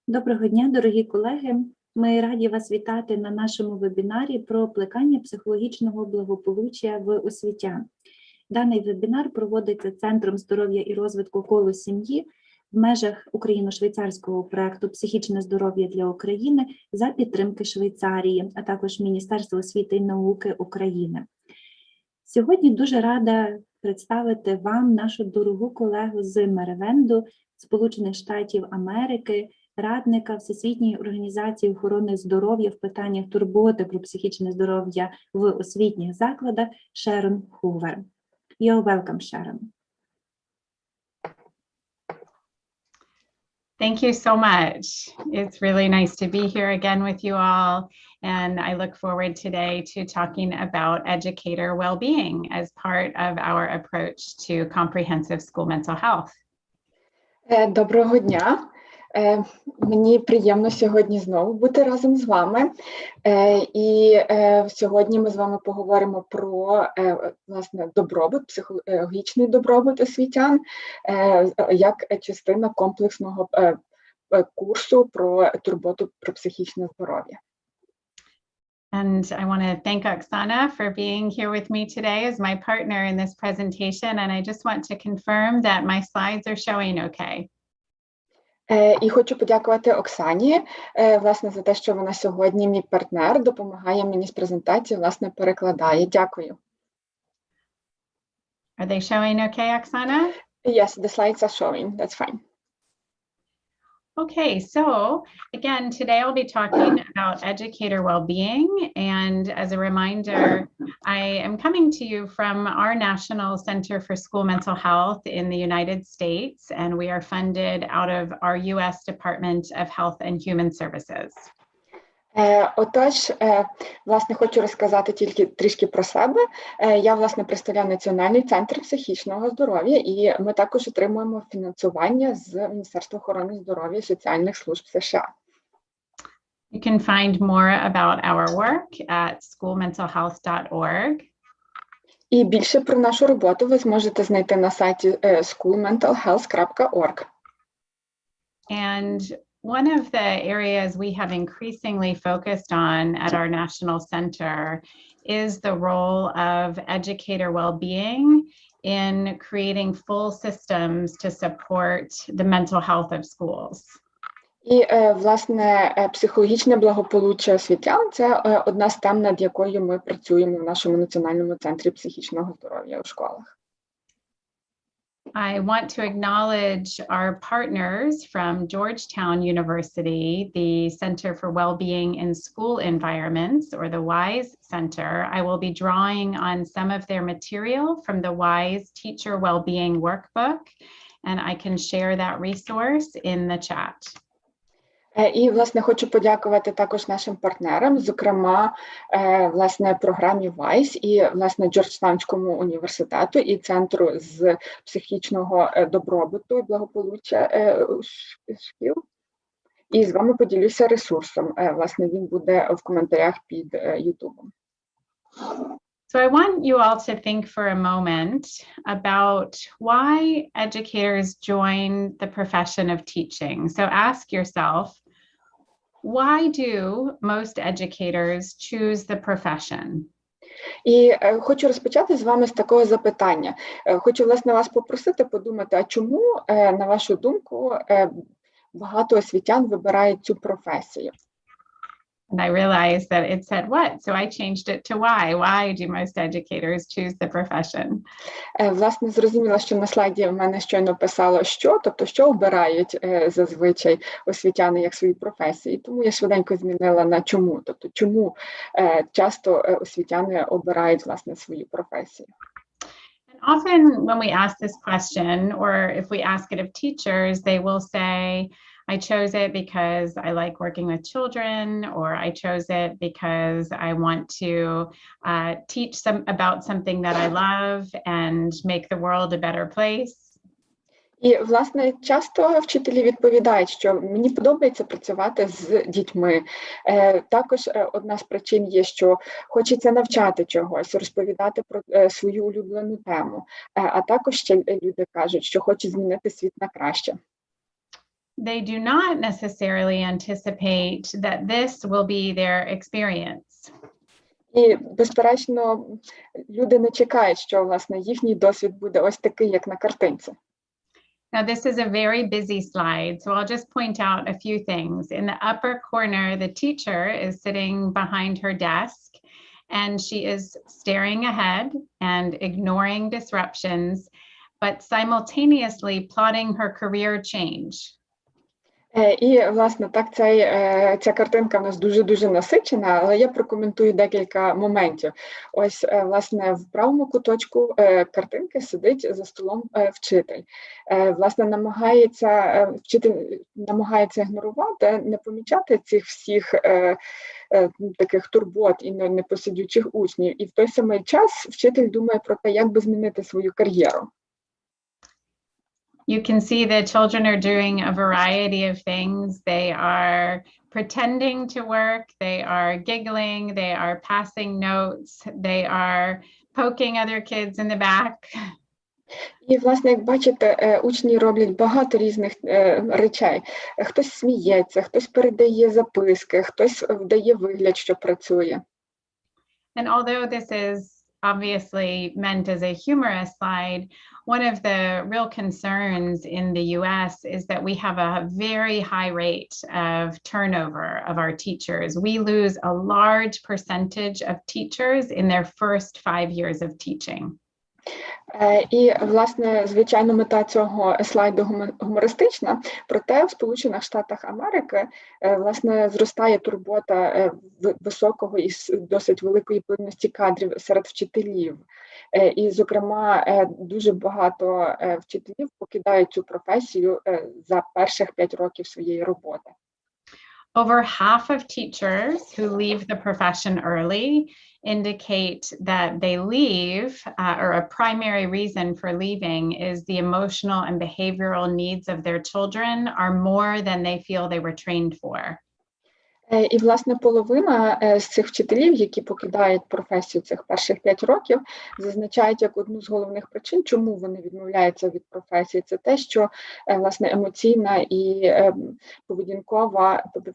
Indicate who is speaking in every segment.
Speaker 1: Доброго дня, дорогі колеги! Ми раді вас вітати на нашому вебінарі про плекання психологічного благополуччя в освітян. Даний вебінар проводиться Центром здоров'я і розвитку «Коло сім'ї» в межах україно-швейцарського проєкту «Психічне здоров'я для України» за підтримки Швейцарії, а також Міністерства освіти і науки України. Сьогодні дуже рада представити вам нашу дорогу колегу з Меривенду, Сполучених Штатів Америки, радника Всесвітньої організації охорони здоров'я в питаннях турботи про психічне здоров'я в освітніх закладах Шерон Хувер. You're welcome, Sharon.
Speaker 2: Thank you so much. It's really nice to be here again with you all, and I look forward today to talking about educator well-being as part of our approach to comprehensive school mental health.
Speaker 3: Доброго дня. Мені приємно сьогодні знову бути разом з вами. І сьогодні ми з вами поговоримо про, власне, добробут, психологічний добробут освітян, як частина комплексного курсу про турботу про психічне здоров'я.
Speaker 2: And I want to thank Oksana for being here with me today as my partner in this presentation. And I just want to confirm that my slides are showing okay.
Speaker 3: І хочу подякувати Оксані, власне, за те, що вона сьогодні мій партнер, допомагає мені з презентацією, власне, перекладає. Дякую.
Speaker 2: Are they showing okay, Oksana?
Speaker 3: Yes, the slides are showing. That's fine.
Speaker 2: Okay, so again, today I'll be talking about educator well-being, and as a reminder, I am coming to you from our National Center for School Mental Health in the United States, and we are funded out of our U.S. Department of Health and Human Services.
Speaker 3: Отож, власне, хочу розказати тільки трішки про себе. Я, власне, представляю Національний центр психічного здоров'я, і ми також отримуємо фінансування з Міністерства охорони здоров'я і соціальних служб США.
Speaker 2: You can find more about our work at schoolmentalhealth.org.
Speaker 3: І більше про нашу роботу ви зможете знайти на сайті schoolmentalhealth.org.
Speaker 2: And one of the areas we have increasingly focused on at our national center is the role of educator well-being in creating full systems to support the mental health of schools.
Speaker 3: І, власне, психологічне благополуччя освітян – це одна з тем, над якою ми працюємо в нашому Національному центрі психічного здоров'я у школах.
Speaker 2: I want to acknowledge our partners from Georgetown University, the Center for Wellbeing in School Environments, or the WISE Center. I will be drawing on some of their material from the WISE Teacher Wellbeing Workbook, and I can share that resource in the chat.
Speaker 3: І, власне, хочу подякувати також нашим партнерам, зокрема, власне, програмі WISE і, власне, Джорджтаунському університету і Центру з психічного добробуту і благополуччя шкіл. І з вами поділюся ресурсом. Власне, він буде в коментарях під Ютубом.
Speaker 2: So I want you all to think for a moment about why educators join the profession of teaching. So ask yourself, why do most educators choose the profession?
Speaker 3: І хочу розпочати з вами з такого запитання. Хочу, власне, вас попросити подумати, а чому, на вашу думку, багато освітян вибирають цю професію?
Speaker 2: And I realized that it said what, so I changed it to why. Why do most educators choose the profession?
Speaker 3: Власне, зрозуміла, що на слайді в мене щойно писало що, тобто що обирають зазвичай освітяни як свої професії. Тому я швиденько змінила на чому, тобто чому часто освітяни обирають, власне, свою професію.
Speaker 2: And often when we ask this question, or if we ask it of teachers, they will say, I chose it because I like working with children, or I chose it because I want to teach about something that I love and make the world a better place.
Speaker 3: І, власне, часто вчителі відповідають, що мені подобається працювати з дітьми. Також одна з причин є, що хочеться навчати чогось, розповідати про свою улюблену тему. А також ще люди кажуть, що хочуть змінити світ на краще.
Speaker 2: they do not necessarily anticipate that this will be their experience.
Speaker 3: І, безперечно, люди не чекають, що, власне, їхній досвід буде ось такий, як на картинці.
Speaker 2: Now, this is a very busy slide, so I'll just point out a few things. In the upper corner, the teacher is sitting behind her desk, and she is staring ahead and ignoring disruptions, but simultaneously plotting her career change.
Speaker 3: І, власне, так, ця картинка в нас дуже-дуже насичена, але я прокоментую декілька моментів. Ось, власне, в правому куточку картинки сидить за столом вчитель. Власне, вчитель намагається ігнорувати, не помічати цих всіх таких турбот і непосидючих учнів. І в той самий час вчитель думає про те, як би змінити свою кар'єру.
Speaker 2: You can see the children are doing a variety of things. They are pretending to work, they are giggling, they are passing notes, they are poking other kids in the back.
Speaker 3: І, власне, як бачите, учні роблять багато різних речей. Хтось сміється, хтось передає записки, хтось вдає вигляд, що працює.
Speaker 2: And although this is obviously meant as a humorous slide, one of the real concerns in the US is that we have a very high rate of turnover of our teachers. We lose a large percentage of teachers in their first 5 years of teaching.
Speaker 3: І, власне, звичайно, мета цього слайду гумористична, проте в Сполучених Штатах Америки, власне, зростає турбота високого і досить великої плинності кадрів серед вчителів. І, зокрема, дуже багато вчителів покидають цю професію за перших 5 років своєї роботи.
Speaker 2: Over half of teachers who leave the profession early indicate that they leave, or a primary reason for leaving is the emotional and behavioral needs of their children are more than they feel they were trained for.
Speaker 3: І, власне, половина з цих вчителів, які покидають професію цих перших 5 років, зазначають як одну з головних причин, чому вони відмовляються від професії. Це те, що, власне, емоційна і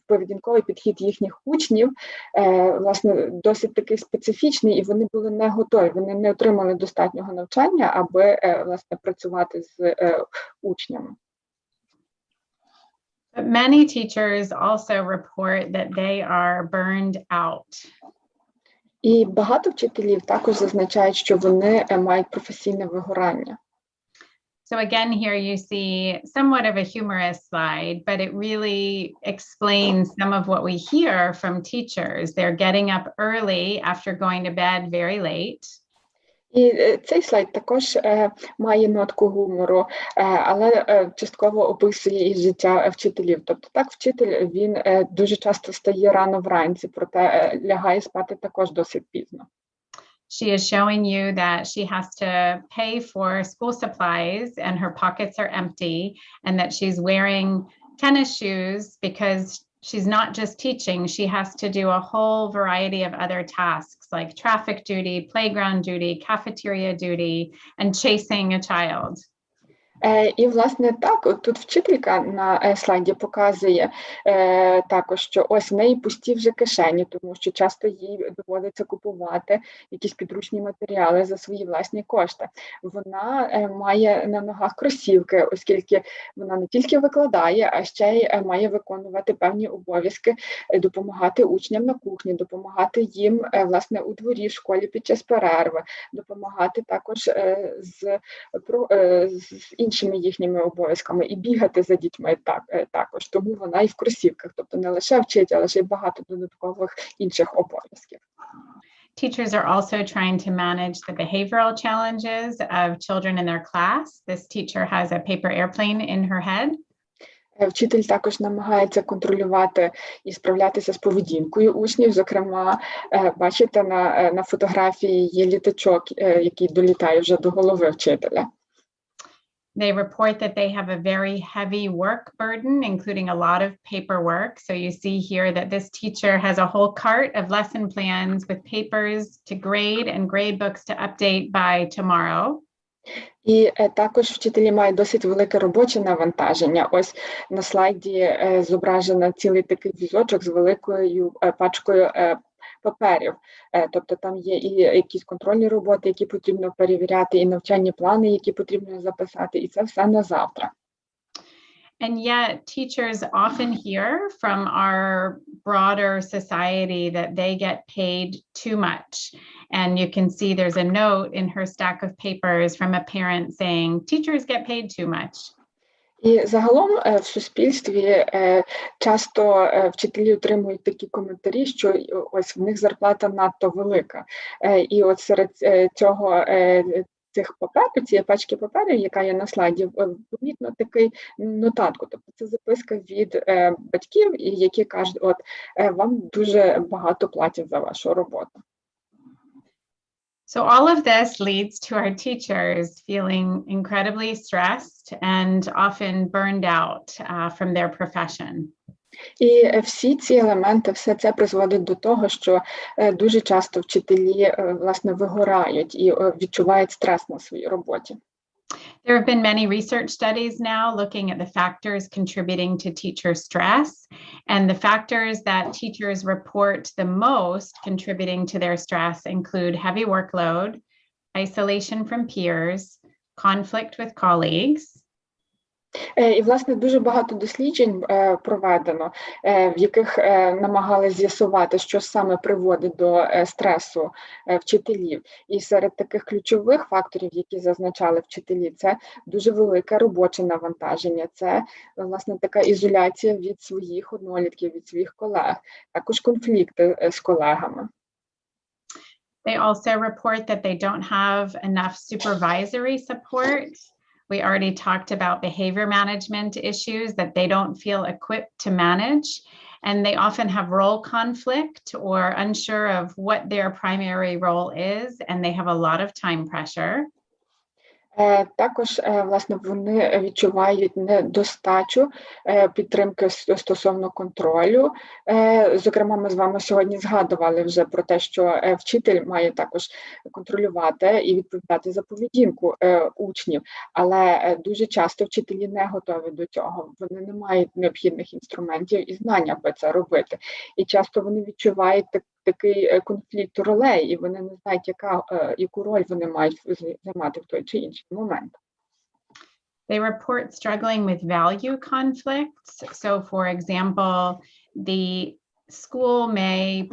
Speaker 3: поведінковий підхід їхніх учнів, власне, досить такий специфічний, і вони були не готові, вони не отримали достатнього навчання, аби, власне, працювати з учнями.
Speaker 2: But many teachers also report that they are burned out.
Speaker 3: І багато вчителів також зазначають, що вони мають професійне вигорання.
Speaker 2: So again, here you see somewhat of a humorous slide, but it really explains some of what we hear from teachers. They're getting up early after going to bed very late.
Speaker 3: І цей слайд також має нотку гумору, але частково описує і життя вчителів. Тобто так, вчитель, він дуже часто встає рано вранці, проте лягає спати також досить пізно.
Speaker 2: She is showing you that she has to pay for school supplies and her pockets are empty, and that she's wearing tennis shoes because she's not just teaching, she has to do a whole variety of other tasks like traffic duty, playground duty, cafeteria duty, and chasing a child.
Speaker 3: І, власне, так, тут вчителька на слайді показує також, що ось в неї пусті вже кишені, тому що часто їй доводиться купувати якісь підручні матеріали за свої власні кошти. Вона має на ногах кросівки, оскільки вона не тільки викладає, а ще й має виконувати певні обов'язки, допомагати учням на кухні, допомагати їм, власне, у дворі, в школі під час перерви, допомагати також з іншими їхніми обов'язками і бігати за дітьми також. Тому вона і в кросівках, тобто не лише вчить, але ще й багато додаткових інших обов'язків.
Speaker 2: Teachers are also trying to manage the behavioral challenges of children in their class. This teacher has a paper airplane in her head.
Speaker 3: Вчитель також намагається контролювати і справлятися з поведінкою учнів. Зокрема, бачите, на фотографії є літачок, який долітає вже до голови вчителя.
Speaker 2: They report that they have a very heavy work burden, including a lot of paperwork. So you see here that this teacher has a whole cart of lesson plans with papers to grade and grade books to update by tomorrow.
Speaker 3: І також вчителі мають досить велике робоче навантаження. Ось на слайді зображено цілий такий візочок з великою пачкою паперів. Тобто там є і якісь контрольні роботи, які потрібно перевіряти, і навчальні плани, які потрібно записати, і це все на завтра.
Speaker 2: And yet teachers often hear from our broader society that they get paid too much. And you can see there's a note in her stack of papers from a parent saying, teachers get paid too much.
Speaker 3: І загалом в суспільстві часто вчителі отримують такі коментарі, що ось в них зарплата надто велика. І от серед цих паперів, цієї пачки паперів, яка є на слайді, помітно такий нотатку. Тобто це записка від батьків, які кажуть, от вам дуже багато платять за вашу роботу.
Speaker 2: So all of this leads to our teachers feeling incredibly stressed and often burned out from their profession.
Speaker 3: І всі ці елементи, все це призводить до того, що дуже часто вчителі, власне, вигорають і відчувають стрес на своїй роботі.
Speaker 2: There have been many research studies now looking at the factors contributing to teacher stress, and the factors that teachers report the most contributing to their stress include heavy workload, isolation from peers, conflict with colleagues.
Speaker 3: І, власне, дуже багато досліджень проведено, в яких намагалися з'ясувати, що саме приводить до стресу вчителів. І серед таких ключових факторів, які зазначали вчителі, це дуже велике робоче навантаження, це, власне, така ізоляція від своїх однолітків, від своїх колег, також конфлікти з колегами.
Speaker 2: They also report that they don't have enough supervisory support. We already talked about behavior management issues that they don't feel equipped to manage, and they often have role conflict or unsure of what their primary role is, and they have a lot of time pressure.
Speaker 3: Також, власне, вони відчувають недостачу підтримки стосовно контролю. Зокрема, ми з вами сьогодні згадували вже про те, що вчитель має також контролювати і відповідати за поведінку учнів, але дуже часто вчителі не готові до цього, вони не мають необхідних інструментів і знань, аби це робити. І часто вони відчувають такий конфлікт ролей, і вони не знають, яку роль вони мають займати в той чи інший момент.
Speaker 2: They report struggling with value conflicts. So, for example, the school may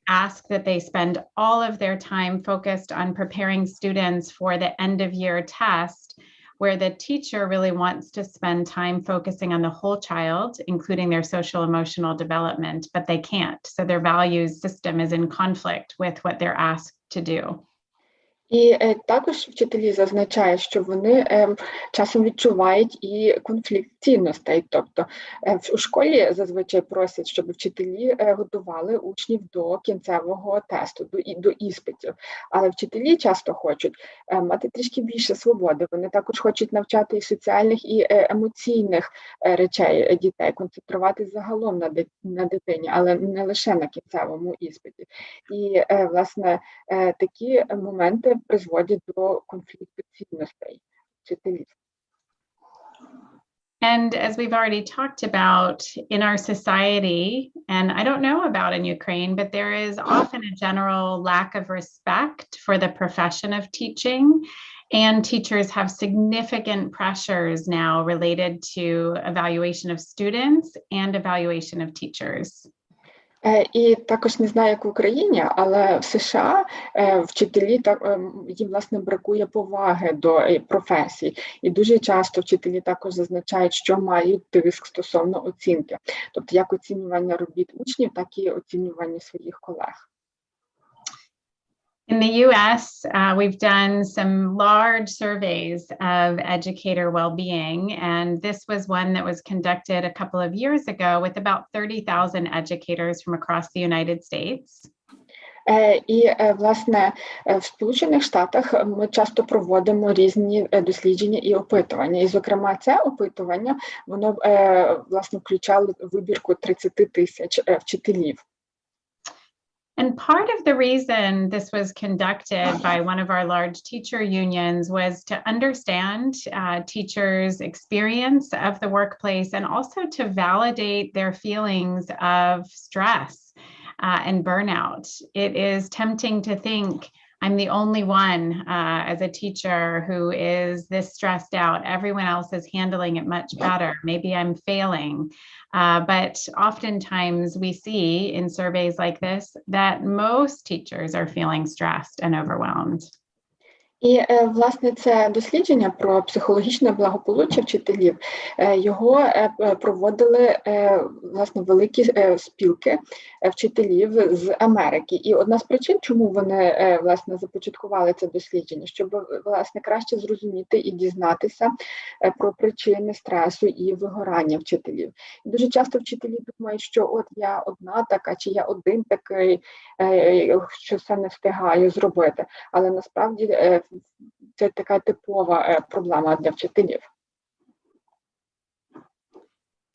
Speaker 2: ask that they spend all of their time focused on preparing students for the end of year test, where the teacher really wants to spend time focusing on the whole child, including their social emotional development, but they can't. So their values system is in conflict with what they're asked to do.
Speaker 3: І також вчителі зазначають, що вони часом відчувають і конфлікт цінностей. Тобто у школі зазвичай просять, щоб вчителі готували учнів до кінцевого тесту, до іспитів. Але вчителі часто хочуть мати трішки більше свободи. Вони також хочуть навчати і соціальних, і емоційних речей дітей, концентруватися загалом на дитині, але не лише на кінцевому іспиті. І, власне, такі моменти призводять до конфлікту цінностей вчителів.
Speaker 2: And as we've already talked about in our society, and I don't know about in Ukraine, but there is often a general lack of respect for the profession of teaching. And teachers have significant pressures now related to evaluation of students and evaluation of teachers.
Speaker 3: І також не знаю, як в Україні, але в США вчителі, їм, власне, бракує поваги до професій. І дуже часто вчителі також зазначають, що мають тиск стосовно оцінки. Тобто як оцінювання робіт учнів, так і оцінювання своїх колег.
Speaker 2: In the US, we've done some large surveys of educator well-being, and this was one that was conducted a couple of years ago with about 30,000 educators from across the United States.
Speaker 3: І, власне, в Сполучених Штатах ми часто проводимо різні дослідження і опитування. І, зокрема, це опитування, воно, власне, включало вибірку 30 тисяч вчителів.
Speaker 2: And part of the reason this was conducted by one of our large teacher unions was to understand teachers' experience of the workplace and also to validate their feelings of stress and burnout. It is tempting to think I'm the only one as a teacher who is this stressed out. Everyone else is handling it much better. Maybe I'm failing. But oftentimes we see in surveys like this that most teachers are feeling stressed and overwhelmed.
Speaker 3: І, власне, це дослідження про психологічне благополуччя вчителів, його проводили, власне, великі спілки вчителів з Америки. І одна з причин, чому вони, власне, започаткували це дослідження, щоб, власне, краще зрозуміти і дізнатися про причини стресу і вигорання вчителів. І дуже часто вчителі думають, що от я одна така, чи я один такий, що все не встигаю зробити. Але насправді це така типова проблема для вчителів.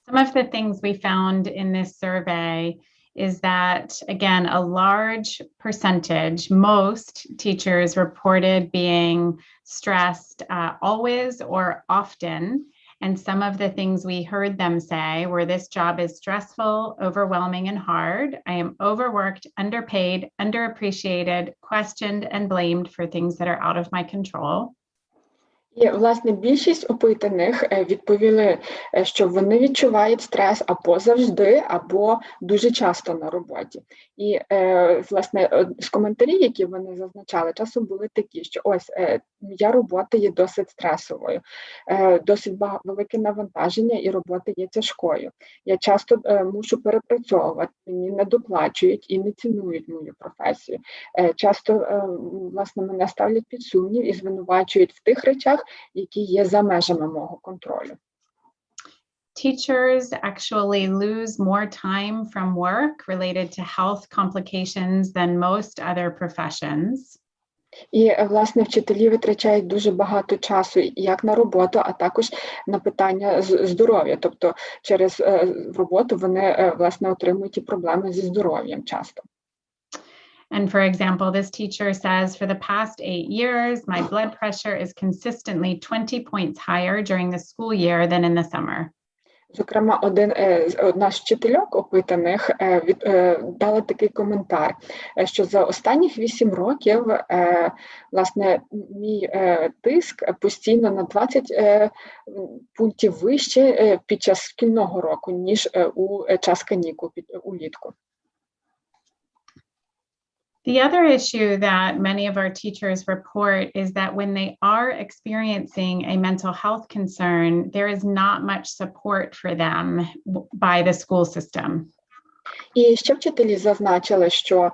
Speaker 2: Some of the things we found in this survey is that, again, a large percentage, most teachers reported being stressed always or often. And some of the things we heard them say were, this job is stressful, overwhelming, and hard. I am overworked, underpaid, underappreciated, questioned, and blamed for things that are out of my control.
Speaker 3: І, власне, більшість опитаних відповіли, що вони відчувають стрес або завжди, або дуже часто на роботі. І, власне, з коментарів, які вони зазначали, часом були такі, що ось, моя робота є досить стресовою, досить велике навантаження і робота є тяжкою. Я часто мушу перепрацьовувати, мені не доплачують і не цінують мою професію. Часто, власне, мене ставлять під сумнів і звинувачують в тих речах, які є за межами мого контролю.
Speaker 2: Teachers actually lose more time from work related to health complications than most other professions.
Speaker 3: І, власне, вчителі витрачають дуже багато часу як на роботу, а також на питання здоров'я. Тобто через роботу вони, власне, отримують і проблеми зі здоров'ям часто.
Speaker 2: And for example, this teacher says, for the past 8 years, my blood pressure is consistently 20 points higher during the school year than in the summer.
Speaker 3: Зокрема, одна з вчительок опитаних дала такий коментар, що за останніх 8 років, власне, мій тиск постійно на 20 пунктів вище під час шкільного року, ніж у час канікул улітку.
Speaker 2: The other issue that many of our teachers report is that when they are experiencing a mental health concern, there is not much support for them by the school system.
Speaker 3: І ще вчителі зазначили, що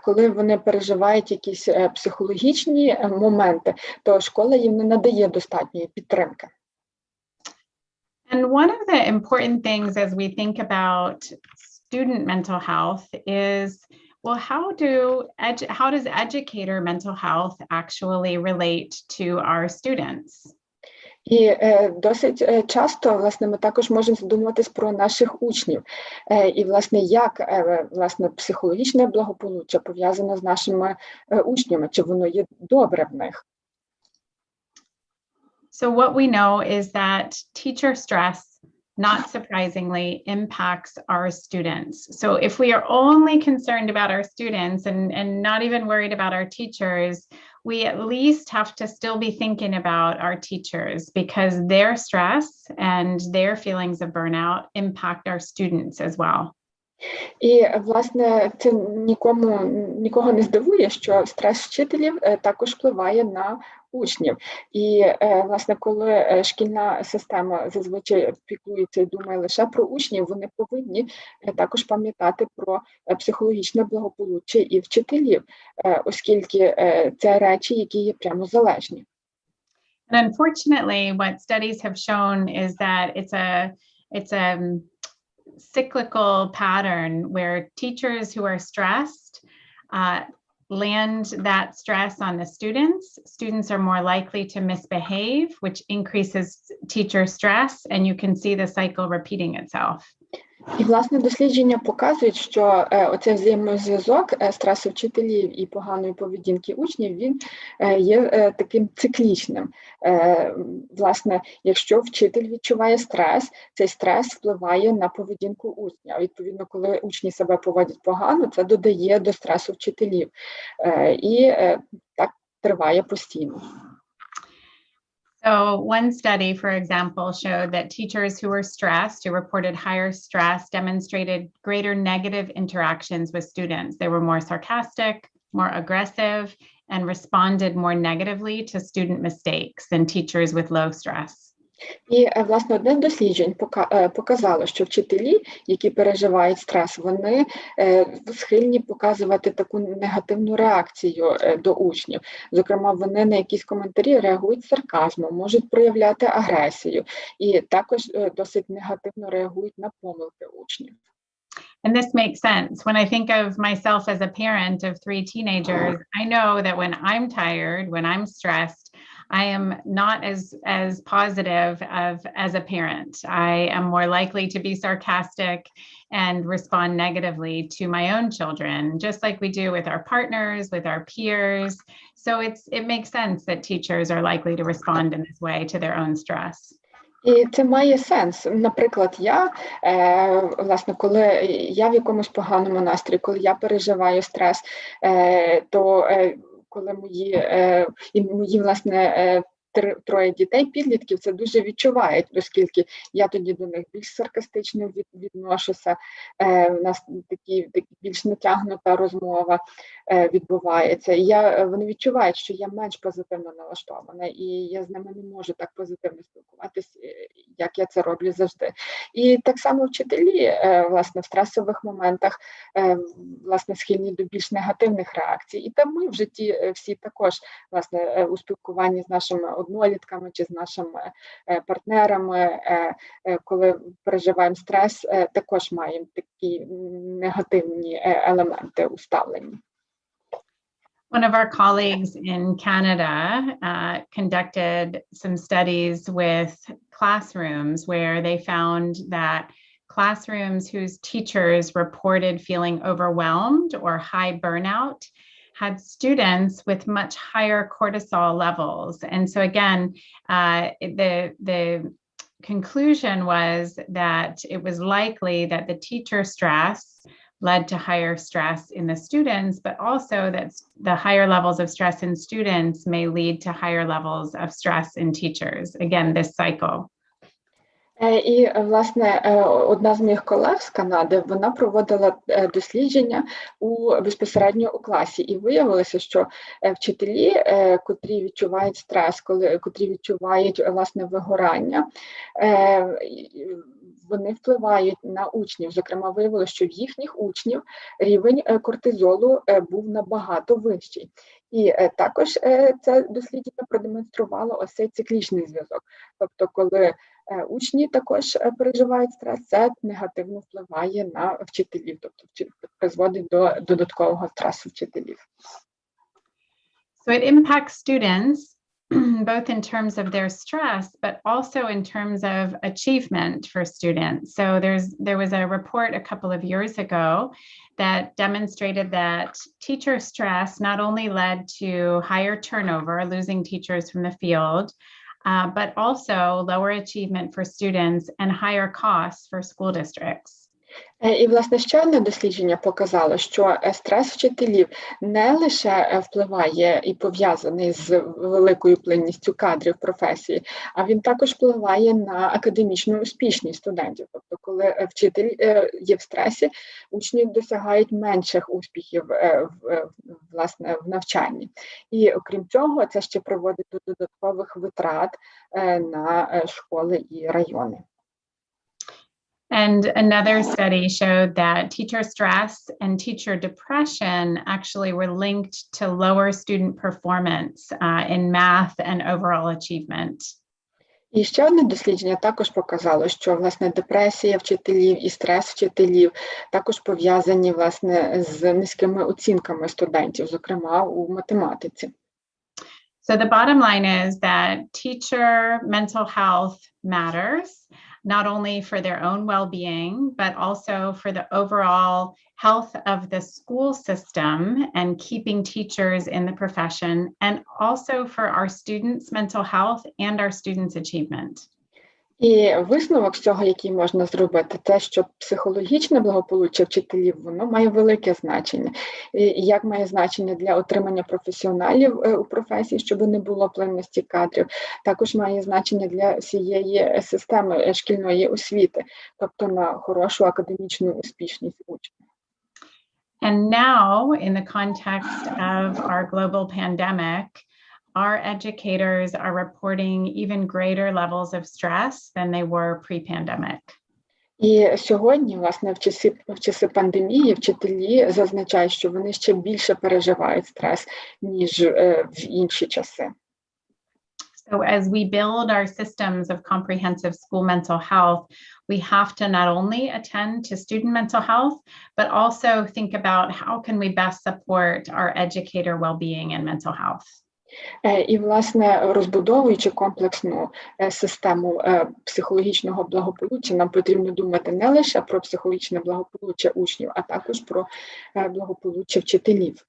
Speaker 3: коли вони переживають якісь психологічні моменти, то школа їм не надає достатньої підтримки.
Speaker 2: And one of the important things as we think about student mental health is, well, how does educator mental health actually relate to our students?
Speaker 3: І досить часто, власне, ми також можемо задумуватись про наших учнів. І, власне, як, власне, психологічне благополуччя пов'язане з нашими учнями, чи воно є добре в них?
Speaker 2: So what we know is that teacher stress, not surprisingly, impacts our students. So if we are only concerned about our students and not even worried about our teachers, we at least have to still be thinking about our teachers, because their stress and their feelings of burnout impact our students as well.
Speaker 3: І, власне, це нікого не здивує, що стрес вчителів також впливає на учнів. І, власне, коли шкільна система зазвичай піклується і думає лише про учнів, вони повинні також пам'ятати про психологічне благополуччя і вчителів, оскільки це речі, які є прямо залежні.
Speaker 2: And unfortunately, what studies have shown is that it's a cyclical pattern where teachers who are stressed land that stress on the students. Students are more likely to misbehave, which increases teacher stress, and you can see the cycle repeating itself.
Speaker 3: І, власне, дослідження показують, що оцей взаємозв'язок стресу вчителів і поганої поведінки учнів, він є таким циклічним. Власне, якщо вчитель відчуває стрес, цей стрес впливає на поведінку учня. А відповідно, коли учні себе поводять погано, це додає до стресу вчителів. І так триває постійно.
Speaker 2: So one study, for example, showed that teachers who were stressed, who reported higher stress, demonstrated greater negative interactions with students. They were more sarcastic, more aggressive, and responded more negatively to student mistakes than teachers with low stress.
Speaker 3: І, власне, одне з досліджень показало, що вчителі, які переживають стрес, вони схильні показувати таку негативну реакцію до учнів. Зокрема, вони на якісь коментарі реагують сарказмом, можуть проявляти агресію і також досить негативно реагують на помилки учнів.
Speaker 2: And this makes sense. When I think of myself as a parent of 3 teenagers, I know that when I'm tired, when I'm stressed, I am not as positive as a parent. I am more likely to be sarcastic and respond negatively to my own children, just like we do with our partners, with our peers. So it makes sense that teachers are likely to respond in this way to their own stress.
Speaker 3: І це має сенс. Наприклад, власне, коли я в якомусь поганому настрої, коли я переживаю стрес, то коли мої власне, 3 дітей, підлітків, це дуже відчувають, оскільки я тоді до них більш саркастично відношуся, у нас такі більш натягнута розмова відбувається. І вони відчувають, що я менш позитивно налаштована, і я з ними не можу так позитивно спілкуватися, як я це роблю завжди. І так само вчителі, власне, в стресових моментах, власне, схильні до більш негативних реакцій. І там ми в житті всі також, власне, у спілкуванні з нашими однолітками чи з нашими партнерами, коли переживаємо стрес, також маємо такі негативні елементи у ставленні.
Speaker 2: One of our colleagues in Canada conducted some studies with classrooms where they found that classrooms whose teachers reported feeling overwhelmed or high burnout had students with much higher cortisol levels. And so again, the conclusion was that it was likely that the teacher stress led to higher stress in the students, but also that the higher levels of stress in students may lead to higher levels of stress in teachers. Again, this cycle.
Speaker 3: І, власне, одна з моїх колег з Канади, вона проводила дослідження безпосередньо у класі, і виявилося, що вчителі, котрі відчувають стрес, котрі відчувають, власне, вигорання, вони впливають на учнів. Зокрема, виявилося, що в їхніх учнів рівень кортизолу був набагато вищий. І також це дослідження продемонструвало ось цей циклічний зв'язок. Тобто, коли учні також переживають стрес, це негативно впливає на вчителів, тобто призводить до додаткового стресу вчителів.
Speaker 2: So it impacts students both in terms of their stress, but also in terms of achievement for students. So there was a report a couple of years ago that demonstrated that teacher stress not only led to higher turnover, losing teachers from the field, but also lower achievement for students and higher costs for school districts.
Speaker 3: І, власне, ще одне дослідження показало, що стрес вчителів не лише впливає і пов'язаний з великою плинністю кадрів професії, а він також впливає на академічну успішність студентів. Тобто, коли вчитель є в стресі, учні досягають менших успіхів, власне, в навчанні. І, окрім цього, це ще приводить до додаткових витрат на школи і райони.
Speaker 2: And another study showed that teacher stress and teacher depression actually were linked to lower student performance in math and overall achievement.
Speaker 3: І ще одне дослідження також показало, що, власне, депресія вчителів і стрес вчителів також пов'язані, власне, з низькими оцінками студентів, зокрема у математиці.
Speaker 2: So the bottom line is that teacher mental health matters. not only for their own well-being, but also for the overall health of the school system and keeping teachers in the profession, and also for our students' mental health and our students' achievement.
Speaker 3: І висновок з цього, який можна зробити, те, що психологічне благополуччя вчителів, воно має велике значення. І як має значення для отримання професіоналів у професії, щоб не було плинності кадрів, також має значення для всієї системи шкільної освіти, тобто на хорошу академічну успішність учнів.
Speaker 2: And now, in the context of our global pandemic, our educators are reporting even greater levels of stress than they were pre-pandemic.
Speaker 3: І сьогодні, власне, в часи пандемії вчителі зазначають, що вони ще більше переживають стрес, ніж в інші часи.
Speaker 2: So as we build our systems of comprehensive school mental health, we have to not only attend to student mental health, but also think about how can we best support our educator well-being and mental health.
Speaker 3: І, власне, розбудовуючи комплексну систему психологічного благополуччя, нам потрібно думати не лише про психологічне благополуччя учнів, а також про благополуччя вчителів.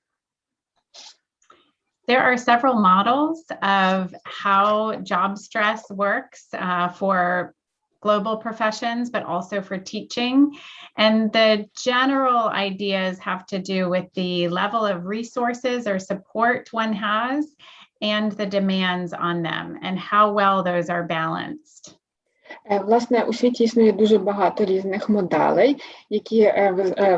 Speaker 2: There are several models of how job stress works for global professions, but also for teaching. And the general ideas have to do with the level of resources or support one has and the demands on them and how well those are balanced.
Speaker 3: Власне, у світі існує дуже багато різних моделей, які,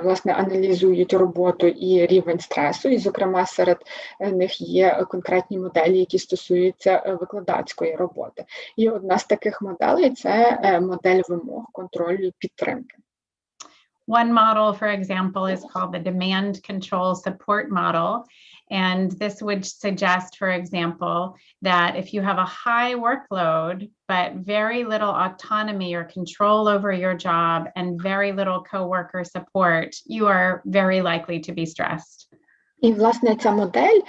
Speaker 3: власне, аналізують роботу і рівень стресу, і, зокрема, серед них є конкретні моделі, які стосуються викладацької роботи. І одна з таких моделей – це модель вимог, контролю і підтримки.
Speaker 2: One model, for example, is called the demand control support model. And this would suggest, for example, that if you have a high workload, but very little autonomy or control over your job and very little coworker support, you are very likely to be stressed.
Speaker 3: І, власне, ця модель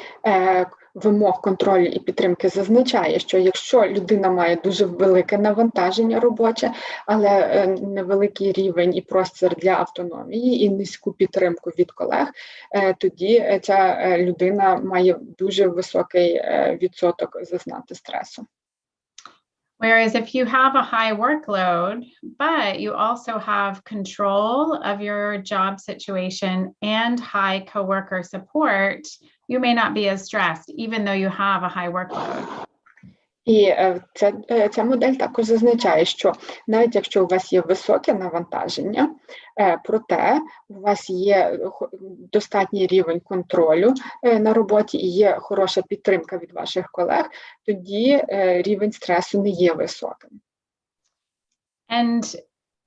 Speaker 3: вимог контролю і підтримки зазначає, що якщо людина має дуже велике навантаження робоче, але невеликий рівень і простір для автономії і низьку підтримку від колег, тоді ця людина має дуже високий відсоток зазнати стресу.
Speaker 2: Whereas if you have a high workload, but you also have control of your job situation and high coworker support, you may not be as stressed, even though you have a high workload.
Speaker 3: І ця модель також зазначає, що навіть якщо у вас є високе навантаження, проте у вас є достатній рівень контролю на роботі і є хороша підтримка від ваших колег, тоді рівень стресу не є високим.
Speaker 2: And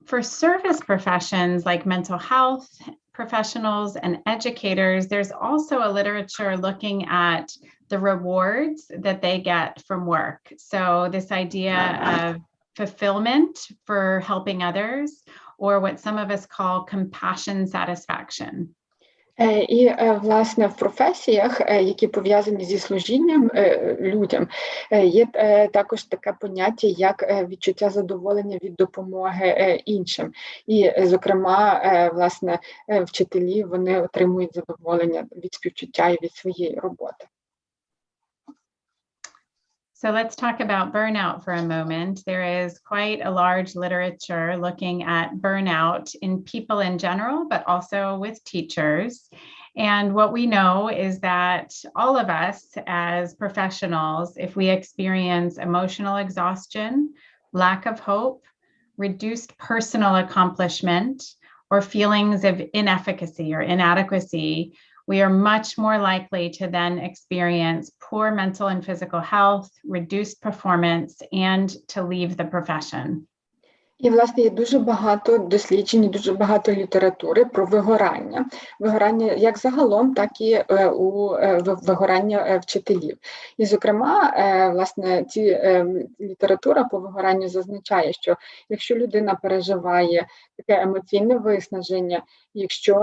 Speaker 2: for service professions like mental health professionals and educators, there's also a literature looking at the rewards that they get from work. So this idea of fulfillment for helping others, or what some of us call compassion satisfaction.
Speaker 3: І, власне, в професіях, які пов'язані зі служінням людям, є також таке поняття, як відчуття задоволення від допомоги іншим. І, зокрема, власне, вчителі, вони отримують задоволення від співчуття і від своєї роботи.
Speaker 2: So let's talk about burnout for a moment. There is quite a large literature looking at burnout in people in general, but also with teachers. And what we know is that all of us as professionals, if we experience emotional exhaustion, lack of hope, reduced personal accomplishment, or feelings of inefficacy or inadequacy, we are much more likely to then experience poor mental and physical health, reduced performance, and to leave the profession.
Speaker 3: І, власне, є дуже багато досліджень, дуже багато літератури про вигорання. Вигорання як загалом, так і вигорання вчителів. І, зокрема, власне, література по вигоранню зазначає, що якщо людина переживає таке емоційне виснаження, якщо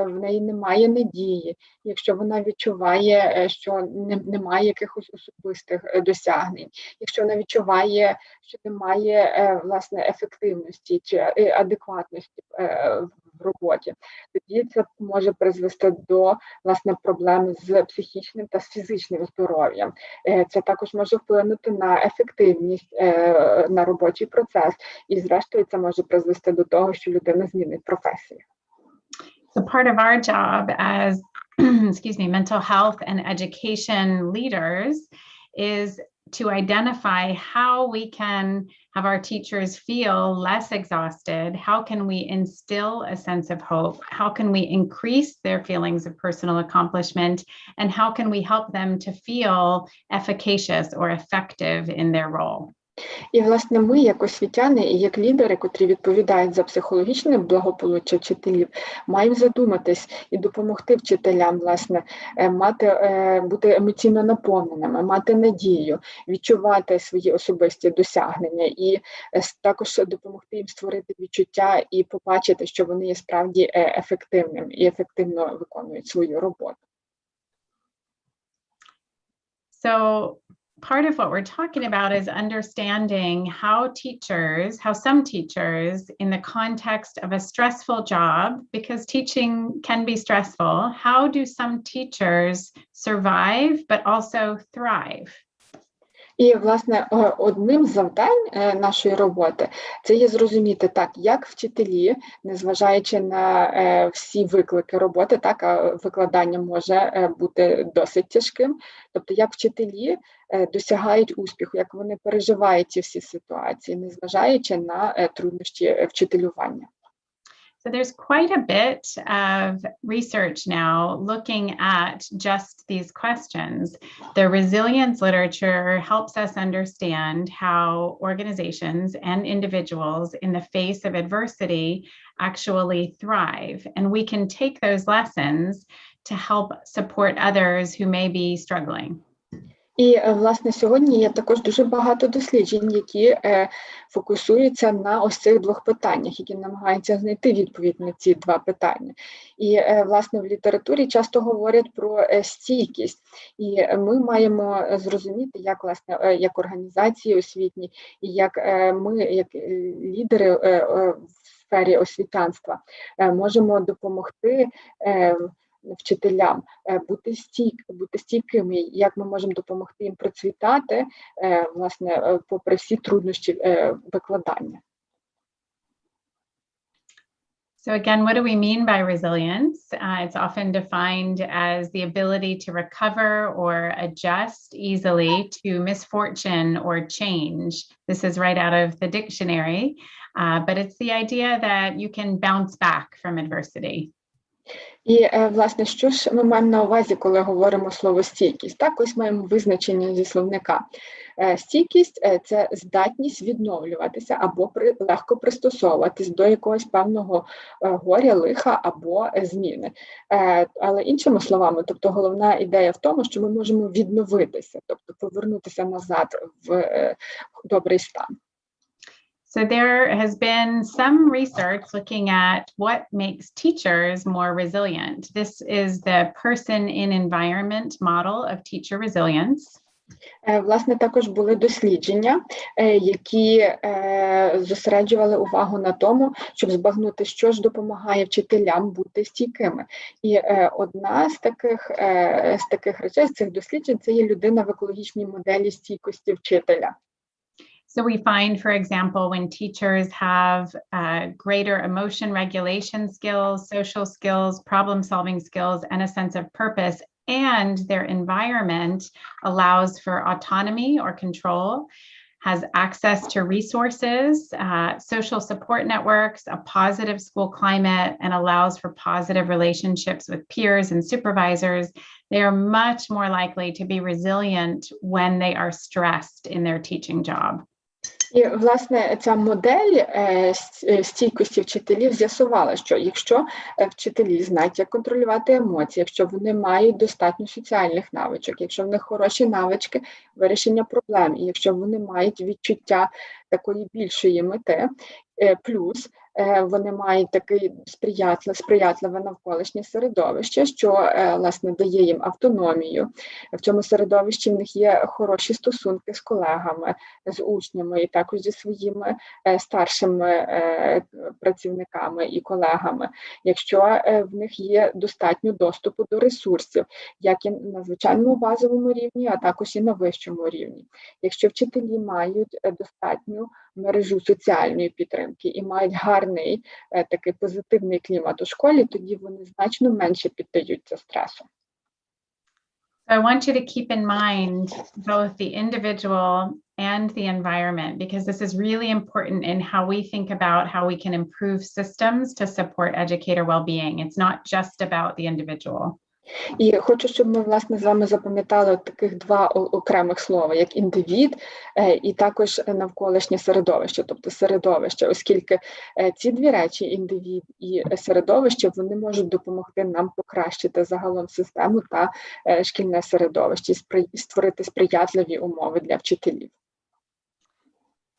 Speaker 3: в неї немає надії, якщо вона відчуває, що немає якихось особистих досягнень, якщо вона відчуває, що немає, власне, ефективності ефективності чи адекватності в роботі, тоді це може призвести до, власне, проблем з психічним та з фізичним здоров'ям. Це також може вплинути на ефективність, на робочий процес, і зрештою це може призвести до того, що людина змінить професію.
Speaker 2: So part of our job as, excuse me, mental health and education leaders is to identify how we can have our teachers feel less exhausted. How can we instill a sense of hope? How can we increase their feelings of personal accomplishment? And how can we help them to feel efficacious or effective in their role?
Speaker 3: І, власне, ми, як освітяни і як лідери, котрі відповідають за психологічне благополуччя вчителів, маємо задуматись і допомогти вчителям, власне, бути емоційно наповненими, мати надію, відчувати свої особисті досягнення і також допомогти їм створити відчуття і побачити, що вони є справді ефективними і ефективно виконують свою роботу.
Speaker 2: So part of what we're talking about is understanding how some teachers in the context of a stressful job, because teaching can be stressful, how do some teachers survive but also thrive?
Speaker 3: І, власне, одним з завдань нашої роботи це є зрозуміти так, як вчителі, незважаючи на всі виклики роботи, так, а викладання може бути досить тяжким, тобто як вчителі досягають успіху, як вони переживають ці всі ситуації, незважаючи на труднощі вчителювання.
Speaker 2: So there's quite a bit of research now looking at just these questions. The resilience literature helps us understand how organizations and individuals in the face of adversity actually thrive. And we can take those lessons to help support others who may be struggling.
Speaker 3: І, власне, сьогодні є також дуже багато досліджень, які фокусуються на ось цих двох питаннях, які намагаються знайти відповідь на ці два питання. І, власне, в літературі часто говорять про стійкість. І ми маємо зрозуміти, як, власне, як організації освітні, і як ми, як лідери в сфері освітянства, можемо допомогти вчителям бути стійкими, як ми можемо допомогти їм процвітати, власне, попри всі труднощі викладання.
Speaker 2: So again, what do we mean by resilience? It's often defined as the ability to recover or adjust easily to misfortune or change. This is right out of the dictionary, but it's the idea that you can bounce back from adversity.
Speaker 3: І, власне, що ж ми маємо на увазі, коли говоримо слово стійкість? Так, ось маємо визначення зі словника. Стійкість – це здатність відновлюватися або легко пристосовуватись до якогось певного горя, лиха або зміни. Але іншими словами, тобто головна ідея в тому, що ми можемо відновитися, тобто повернутися назад в добрий стан.
Speaker 2: So there has been some research looking at what makes teachers more resilient. This is the person in environment model of teacher resilience.
Speaker 3: Власне, також були дослідження, які зосереджували увагу на тому, щоб збагнути, що ж допомагає вчителям бути стійкими. І одна з таких речей, з цих досліджень, це є людина в екологічній моделі стійкості вчителя.
Speaker 2: So we find, for example, when teachers have greater emotion regulation skills, social skills, problem-solving skills, and a sense of purpose, and their environment allows for autonomy or control, has access to resources, social support networks, a positive school climate, and allows for positive relationships with peers and supervisors, they are much more likely to be resilient when they are stressed in their teaching job.
Speaker 3: І, власне, ця модель стійкості вчителів з'ясувала, що якщо вчителі знають, як контролювати емоції, якщо вони мають достатньо соціальних навичок, якщо в них хороші навички вирішення проблем, і якщо вони мають відчуття такої більшої мети, плюс вони мають таке сприятливе навколишнє середовище, що, власне, дає їм автономію. В цьому середовищі в них є хороші стосунки з колегами, з учнями і також зі своїми старшими працівниками і колегами. Якщо в них є достатньо доступу до ресурсів, як і на звичайному базовому рівні, а також і на вищому рівні. Якщо вчителі мають достатню мережу соціальної підтримки і мають гарний такий позитивний клімат у школі, тоді вони значно менше піддаються стресу.
Speaker 2: So I want you to keep in mind both the individual and the environment, because this is really important in how we think about how we can improve systems to support educator well-being. It's not just about the individual.
Speaker 3: І хочу, щоб ми, власне, з вами запам'ятали таких два окремих слова, як індивід і також навколишнє середовище, тобто середовище, оскільки ці дві речі, індивід і середовище, вони можуть допомогти нам покращити загалом систему та шкільне середовище і створити сприятливі умови для вчителів.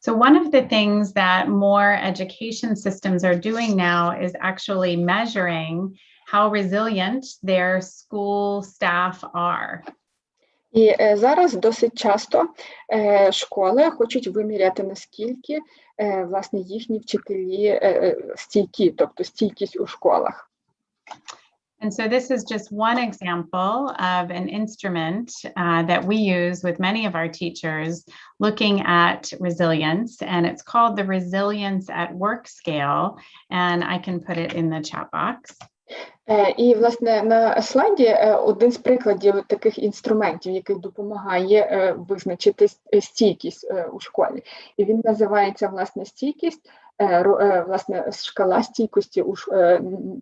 Speaker 2: So one of the things that more education systems are doing now is actually measuring how resilient their school staff are.
Speaker 3: І зараз досить часто школи хочуть виміряти, наскільки, власне, їхні вчителі стійкі, тобто стійкість у школах.
Speaker 2: And so this is just one example of an instrument that we use with many of our teachers looking at resilience, and it's called the Resilience at Work Scale, and I can put it in the chat box.
Speaker 3: І, власне, на слайді один з прикладів таких інструментів, який допомагає визначити стійкість у школі. І він називається, власне, стійкість, власне, шкала стійкості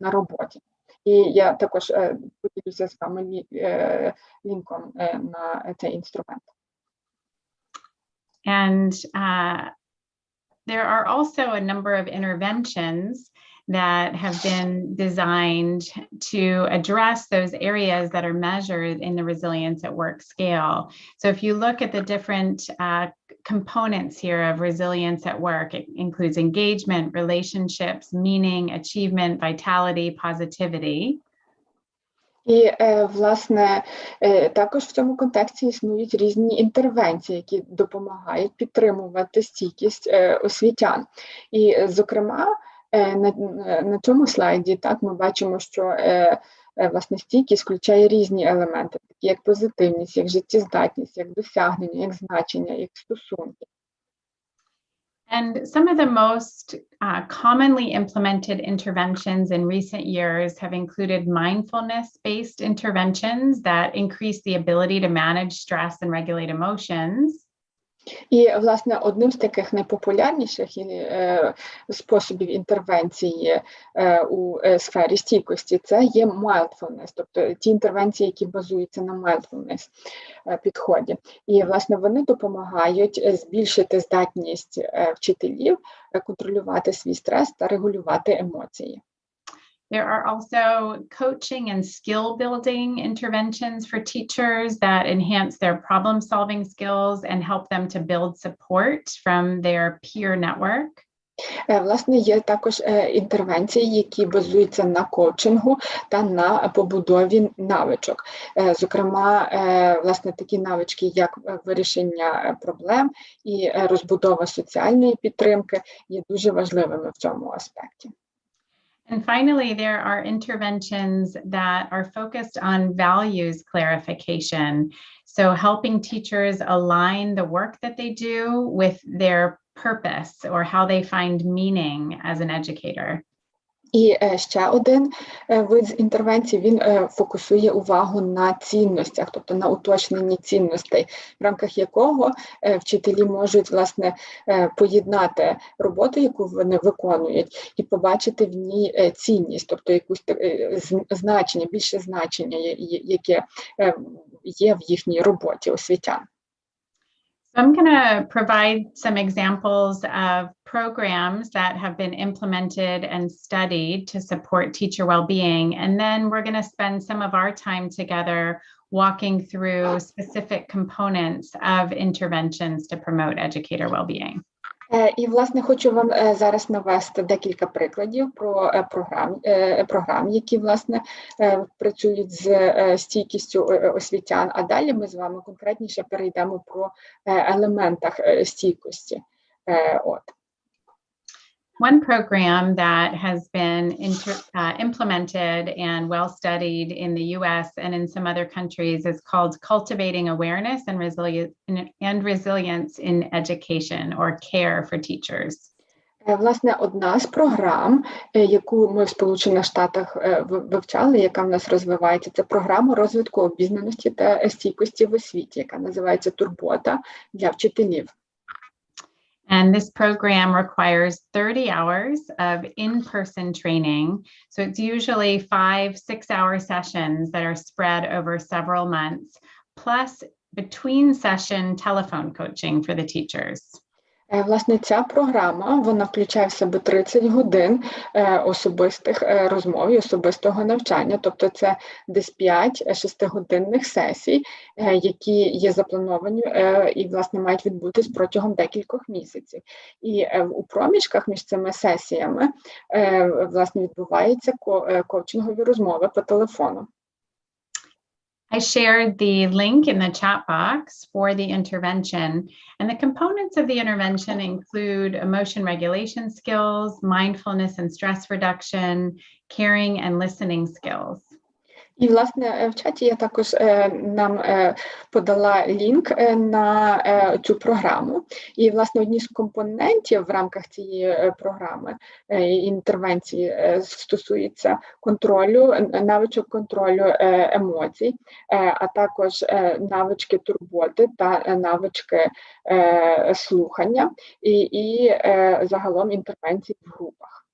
Speaker 3: на роботі. І я також поділюся з вами лінком на цей інструмент.
Speaker 2: And there are also a number of interventions that have been designed to address those areas that are measured in the Resilience at Work scale. So if you look at the different components here of resilience at work, it includes engagement, relationships, meaning, achievement, vitality, positivity.
Speaker 3: І, власне, також в цьому контексті існують різні інтервенції, які допомагають підтримувати стійкість освітян. І, зокрема, на цьому слайді так ми бачимо, що власне стійкість включає різні елементи, такі як позитивність, як життєздатність, як досягнення, як значення, як стосунки.
Speaker 2: And some of the most commonly implemented interventions in recent years have included mindfulness-based interventions that increase the ability to manage stress and regulate emotions.
Speaker 3: І, власне, одним з таких найпопулярніших способів інтервенції у сфері стійкості – це є mindfulness, тобто ті інтервенції, які базуються на mindfulness підході. І, власне, вони допомагають збільшити здатність вчителів контролювати свій стрес та регулювати емоції.
Speaker 2: There are also coaching and skill building interventions for teachers that enhance their problem solving skills and help them to build support from their peer network.
Speaker 3: Власне, є також інтервенції, які базуються на коучингу та на побудові навичок. Зокрема, власне, такі навички, як вирішення проблем і розбудова соціальної підтримки, є дуже важливими в цьому аспекті.
Speaker 2: And finally, there are interventions that are focused on values clarification. So helping teachers align the work that they do with their purpose or how they find meaning as an educator.
Speaker 3: І ще один вид з інтервенцій, він фокусує увагу на цінностях, тобто на уточненні цінностей, в рамках якого вчителі можуть, власне, поєднати роботу, яку вони виконують, і побачити в ній цінність, тобто якусь значення, більше значення, яке є в їхній роботі освітян.
Speaker 2: So I'm going to provide some examples of programs that have been implemented and studied to support teacher well-being. And then we're going to spend some of our time together walking through specific components of interventions to promote educator well-being.
Speaker 3: І, власне, хочу вам зараз навести декілька прикладів про програм, які, власне, працюють з стійкістю освітян, а далі ми з вами конкретніше перейдемо про елементах стійкості. От.
Speaker 2: One program that has been implemented and well studied in the US and in some other countries is called Cultivating Awareness and Resilience in Education, or CARE for teachers.
Speaker 3: Власне, одна з програм, яку ми в Сполучених Штатах вивчали, яка в нас розвивається, це програма розвитку обізнаності та стійкості в освіті, яка називається «Турбота для вчителів».
Speaker 2: And this program requires 30 hours of in-person training. So it's usually 5-6-hour sessions that are spread over several months, plus between session telephone coaching for the teachers.
Speaker 3: Власне, ця програма, вона включає в себе 30 годин особистих розмов і особистого навчання, тобто це десь 5 6-годинних сесій, які є заплановані і, власне, мають відбутись протягом декількох місяців. І у проміжках між цими сесіями, власне, відбуваються коучингові розмови по телефону.
Speaker 2: I shared the link in the chat box for the intervention, and the components of the intervention include emotion regulation skills, mindfulness and stress reduction, caring and listening skills.
Speaker 3: І, власне, в чаті я також нам подала лінк на цю програму. І, власне, одні з компонентів в рамках цієї програми інтервенції стосується навичок контролю емоцій, а також навички турботи та навички слухання і загалом інтервенцій в групах.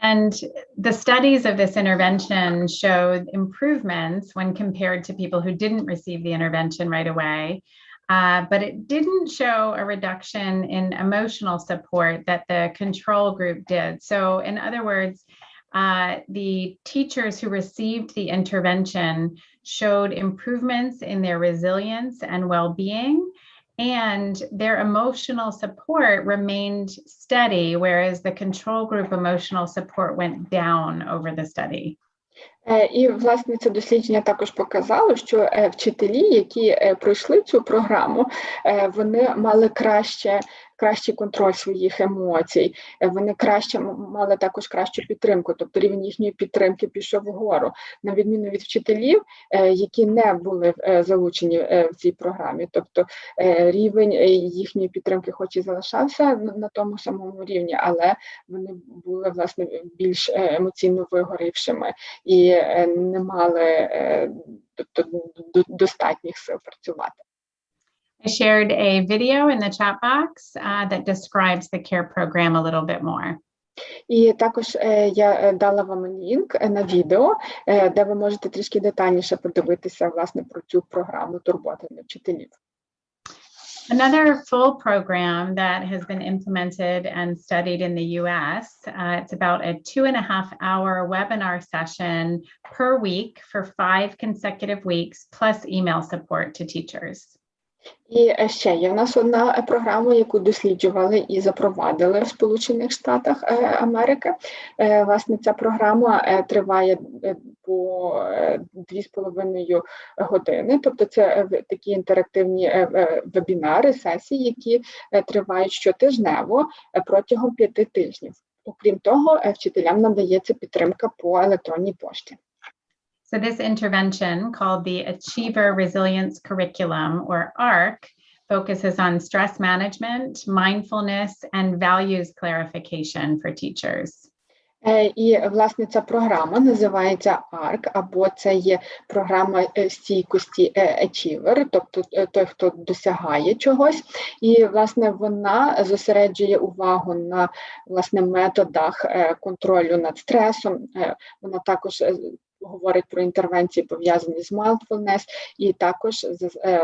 Speaker 2: And the studies of this intervention showed improvements when compared to people who didn't receive the intervention right away, but it didn't show a reduction in emotional support that the control group did. So in other words, the teachers who received the intervention showed improvements in their resilience and well-being, and their emotional support remained steady, whereas the control group emotional support went down over the study.
Speaker 3: І, власне, це дослідження також показало, що вчителі, які пройшли цю програму, вони мали кращий контроль своїх емоцій, вони мали також кращу підтримку, тобто рівень їхньої підтримки пішов вгору, на відміну від вчителів, які не були залучені в цій програмі, тобто рівень їхньої підтримки хоч і залишався на тому самому рівні, але вони були, власне, більш емоційно вигорівшими і не мали достатніх сил працювати.
Speaker 2: I shared a video in the chat box that describes the CARE program a little bit more.
Speaker 3: І також я дала вам лінк на відео, де ви можете трішки детальніше подивитися, власне, про цю програму турботи для вчителів.
Speaker 2: Another full program that has been implemented and studied in the US, it's about a 2.5-hour webinar session per week for 5 consecutive weeks, plus email support to teachers.
Speaker 3: І ще є в нас одна програма, яку досліджували і запровадили в Сполучених Штатах Америки. Власне, ця програма триває по 2,5 години, тобто це такі інтерактивні вебінари, сесії, які тривають щотижнево протягом 5 тижнів. Окрім того, вчителям надається підтримка по електронній пошті.
Speaker 2: So this intervention, called the Achiever Resilience Curriculum, or ARC, focuses on stress management, mindfulness, and values clarification for teachers.
Speaker 3: І, власне, ця програма називається ARC, або це є програма стійкості Achiever, тобто той, хто досягає чогось. І, власне, вона зосереджує увагу на, власне, методах контролю над стресом. Вона також говорить про інтервенції, пов'язані з mindfulness, і також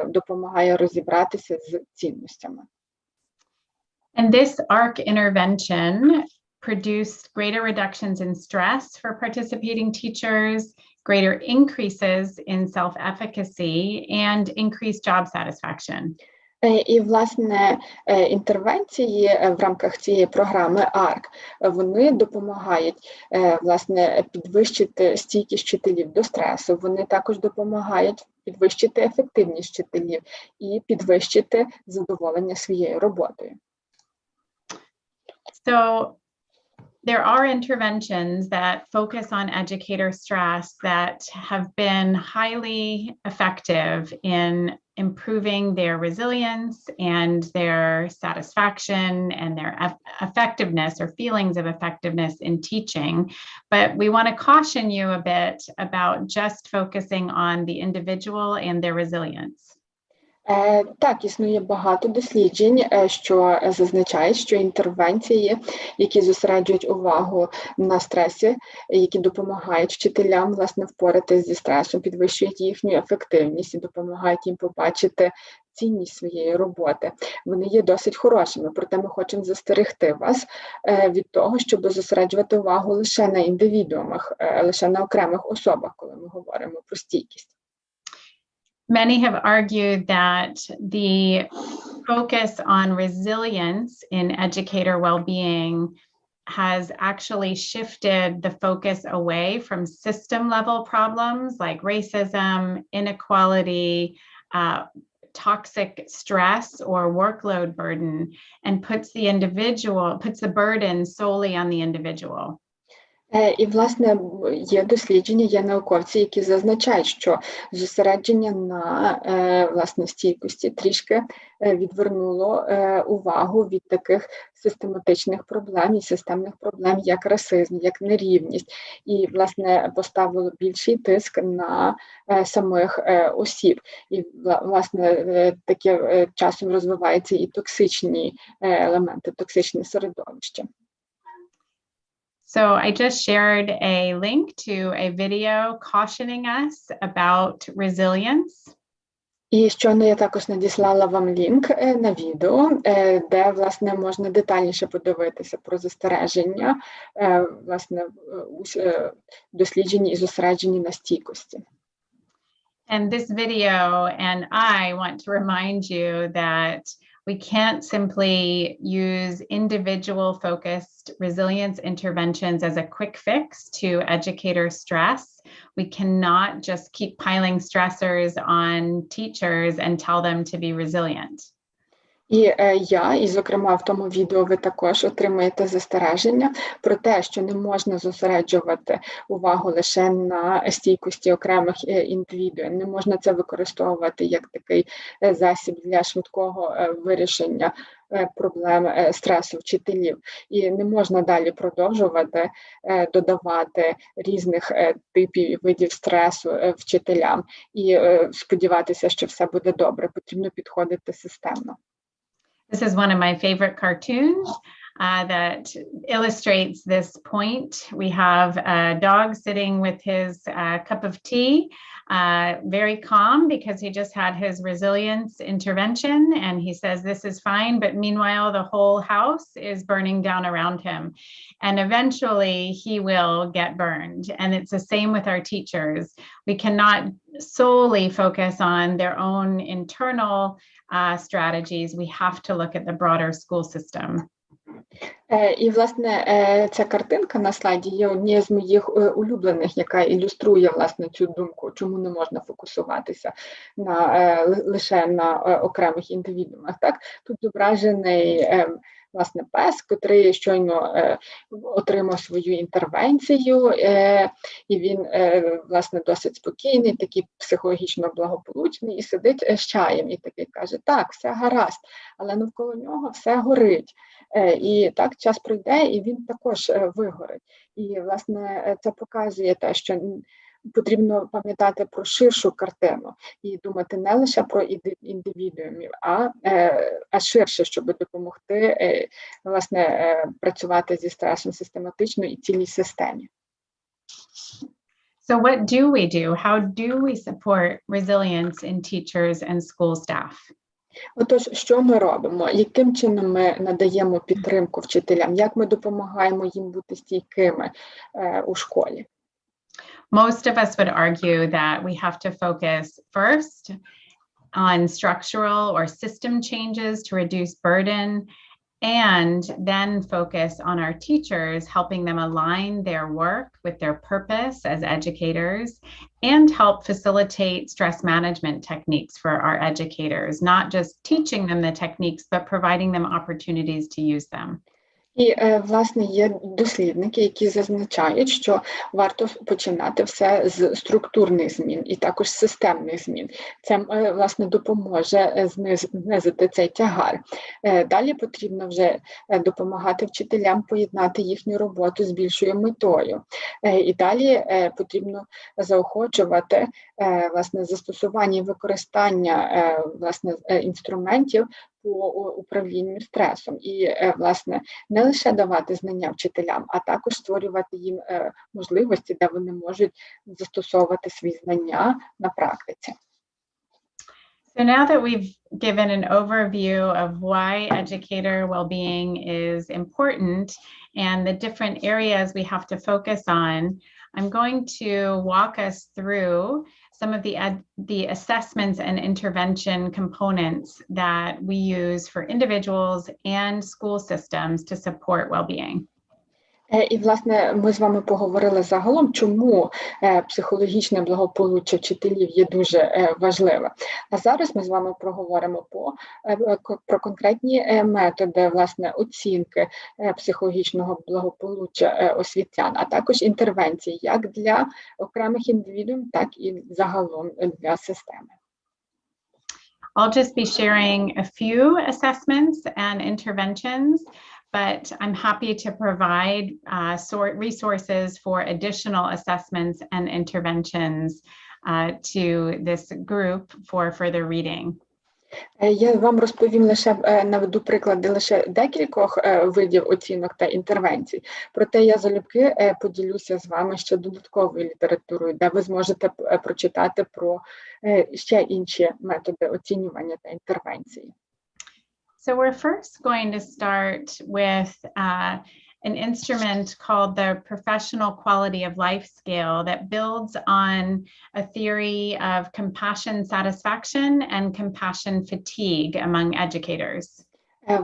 Speaker 3: допомагає розібратися з цінностями.
Speaker 2: And this ARC intervention produced greater reductions in stress for participating teachers, greater increases in self-efficacy, and increased job satisfaction.
Speaker 3: І, власне, інтервенції в рамках цієї програми ARC, вони допомагають, власне, підвищити стійкість вчителів до стресу, вони також допомагають підвищити ефективність вчителів і підвищити задоволення своєю роботою.
Speaker 2: So there are interventions that focus on educator stress that have been highly effective in improving their resilience and their satisfaction and their effectiveness or feelings of effectiveness in teaching. But we want to caution you a bit about just focusing on the individual and their resilience.
Speaker 3: Так, існує багато досліджень, що зазначають, що інтервенції, які зосереджують увагу на стресі, які допомагають вчителям, власне, впоратися зі стресом, підвищують їхню ефективність і допомагають їм побачити цінність своєї роботи. Вони є досить хорошими, проте ми хочемо застерегти вас від того, щоб зосереджувати увагу лише на індивідуумах, лише на окремих особах, коли ми говоримо про стійкість.
Speaker 2: Many have argued that the focus on resilience in educator well-being has actually shifted the focus away from system-level problems like racism, inequality, toxic stress or workload burden, and puts the burden solely on the individual.
Speaker 3: І, власне, є дослідження, є науковці, які зазначають, що зосередження на, власне, стійкості трішки відвернуло увагу від таких систематичних проблем і системних проблем, як расизм, як нерівність, і, власне, поставило більший тиск на самих осіб. І, власне, таке часом розвиваються і токсичні елементи, токсичне середовище.
Speaker 2: So I just shared a link to a video cautioning us about resilience.
Speaker 3: І щойно я також надіслала вам лінк на відео, де, власне, можна детальніше подивитися про застереження, власне, досліджені і зосереджені на стійкості.
Speaker 2: And this video and I want to remind you that we can't simply use individual focused resilience interventions as a quick fix to educator stress. We cannot just keep piling stressors on teachers and tell them to be resilient.
Speaker 3: І зокрема, в тому відео ви також отримаєте застереження про те, що не можна зосереджувати увагу лише на стійкості окремих індивідуумів. Не можна це використовувати як такий засіб для швидкого вирішення проблем стресу вчителів. І не можна далі продовжувати додавати різних типів і видів стресу вчителям і сподіватися, що все буде добре. Потрібно підходити системно.
Speaker 2: This is one of my favorite cartoons that illustrates this point. We have a dog sitting with his cup of tea, very calm because he just had his resilience intervention, and he says this is fine, but meanwhile the whole house is burning down around him, and eventually he will get burned. And it's the same with our teachers. We cannot solely focus on their own internal strategies. We have to look at the broader school system.
Speaker 3: І, власне, ця картинка на слайді є однією з моїх улюблених, яка ілюструє, власне, цю думку, чому не можна фокусуватися лише на окремих індивідуумах. Так? Тут зображений, власне, пес, котрий щойно отримав свою інтервенцію, і він, власне, досить спокійний, такий психологічно благополучний, і сидить з чаєм, і такий каже, так, все гаразд, але навколо нього все горить. І так час пройде, і він також вигорить. І, власне, це показує те, що потрібно пам'ятати про ширшу картину і думати не лише про індивідуумів, а ширше, щоб допомогти, власне, працювати зі стресом систематично і цілій системі.
Speaker 2: So what do we do? How do we support resilience in teachers and school staff?
Speaker 3: Отож, що ми робимо? Яким чином ми надаємо підтримку вчителям? Як ми допомагаємо їм бути стійкими у школі?
Speaker 2: Most of us would argue that we have to focus first on structural or system changes to reduce burden, and then focus on our teachers, helping them align their work with their purpose as educators, and help facilitate stress management techniques for our educators, not just teaching them the techniques, but providing them opportunities to use them.
Speaker 3: І, власне, є дослідники, які зазначають, що варто починати все з структурних змін і також системних змін. Це, власне, допоможе знизити цей тягар. Далі потрібно вже допомагати вчителям поєднати їхню роботу з більшою метою. І далі потрібно заохочувати, власне, застосування і використання, власне, інструментів по управлінню стресом і, власне, не лише давати знання вчителям, а також створювати їм можливості, де вони можуть застосовувати свої знання на практиці.
Speaker 2: So now that we've given an overview of why educator well-being is important and the different areas we have to focus on, I'm going to walk us through some of the assessments and intervention components that we use for individuals and school systems to support well-being.
Speaker 3: І, власне, ми з вами поговорили загалом, чому психологічне благополуччя вчителів є дуже важливе. А зараз ми з вами проговоримо про конкретні методи, власне, оцінки психологічного благополуччя освітян, а також інтервенції як для окремих індивідуумів, так і загалом для системи.
Speaker 2: I'll just be sharing a few assessments and interventions, but I'm happy to provide resources for additional assessments and interventions to this group for further reading.
Speaker 3: Я вам розповім наведу приклади лише декількох видів оцінок та інтервенцій, проте я залюбки поділюся з вами ще додатковою літературою, де ви зможете прочитати про ще інші методи оцінювання та інтервенції.
Speaker 2: So we're first going to start with an instrument called the Professional Quality of Life Scale that builds on a theory of compassion satisfaction and compassion fatigue among educators.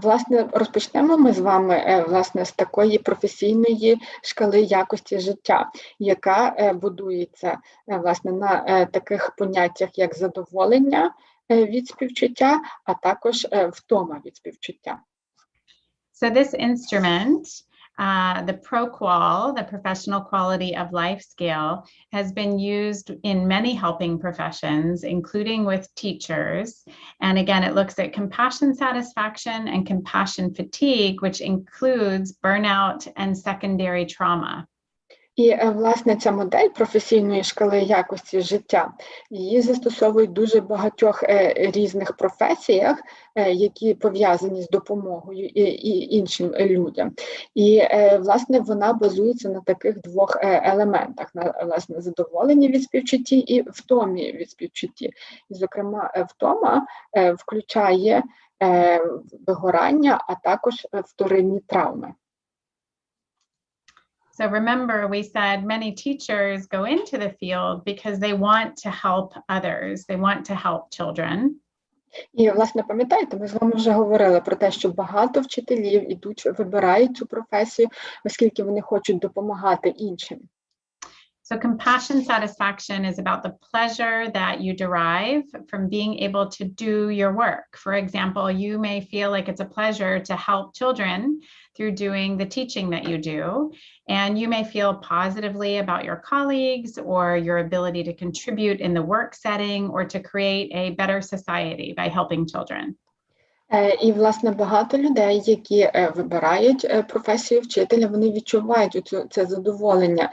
Speaker 3: Власне, розпочнемо ми з вами, власне, з такої професійної шкали якості життя, яка будується, власне, на таких поняттях, як задоволення від співчуття, а також втома від співчуття.
Speaker 2: So this instrument, the ProQual, the Professional Quality of Life Scale, has been used in many helping professions, including with teachers. And again, it looks at compassion satisfaction and compassion fatigue, which includes burnout and secondary trauma.
Speaker 3: І, власне, ця модель професійної шкали якості життя, її застосовують дуже багатьох різних професіях, які пов'язані з допомогою і іншим людям. І, власне, вона базується на таких двох елементах, на, власне, задоволенні від співчутті і втомі від співчутті. І, зокрема, втома включає вигорання, а також вторинні травми.
Speaker 2: So remember, we said many teachers go into the field because they want to help others. They want to help children.
Speaker 3: І, власне, пам'ятаєте, ми з вами вже говорили про те, що багато вчителів вибирають цю професію, оскільки вони хочуть допомагати іншим.
Speaker 2: So compassion satisfaction is about the pleasure that you derive from being able to do your work. For example, you may feel like it's a pleasure to help children through doing the teaching that you do, and you may feel positively about your colleagues or your ability to contribute in the work setting or to create a better society by helping children.
Speaker 3: І, власне, багато людей, які вибирають професію вчителя, вони відчувають це задоволення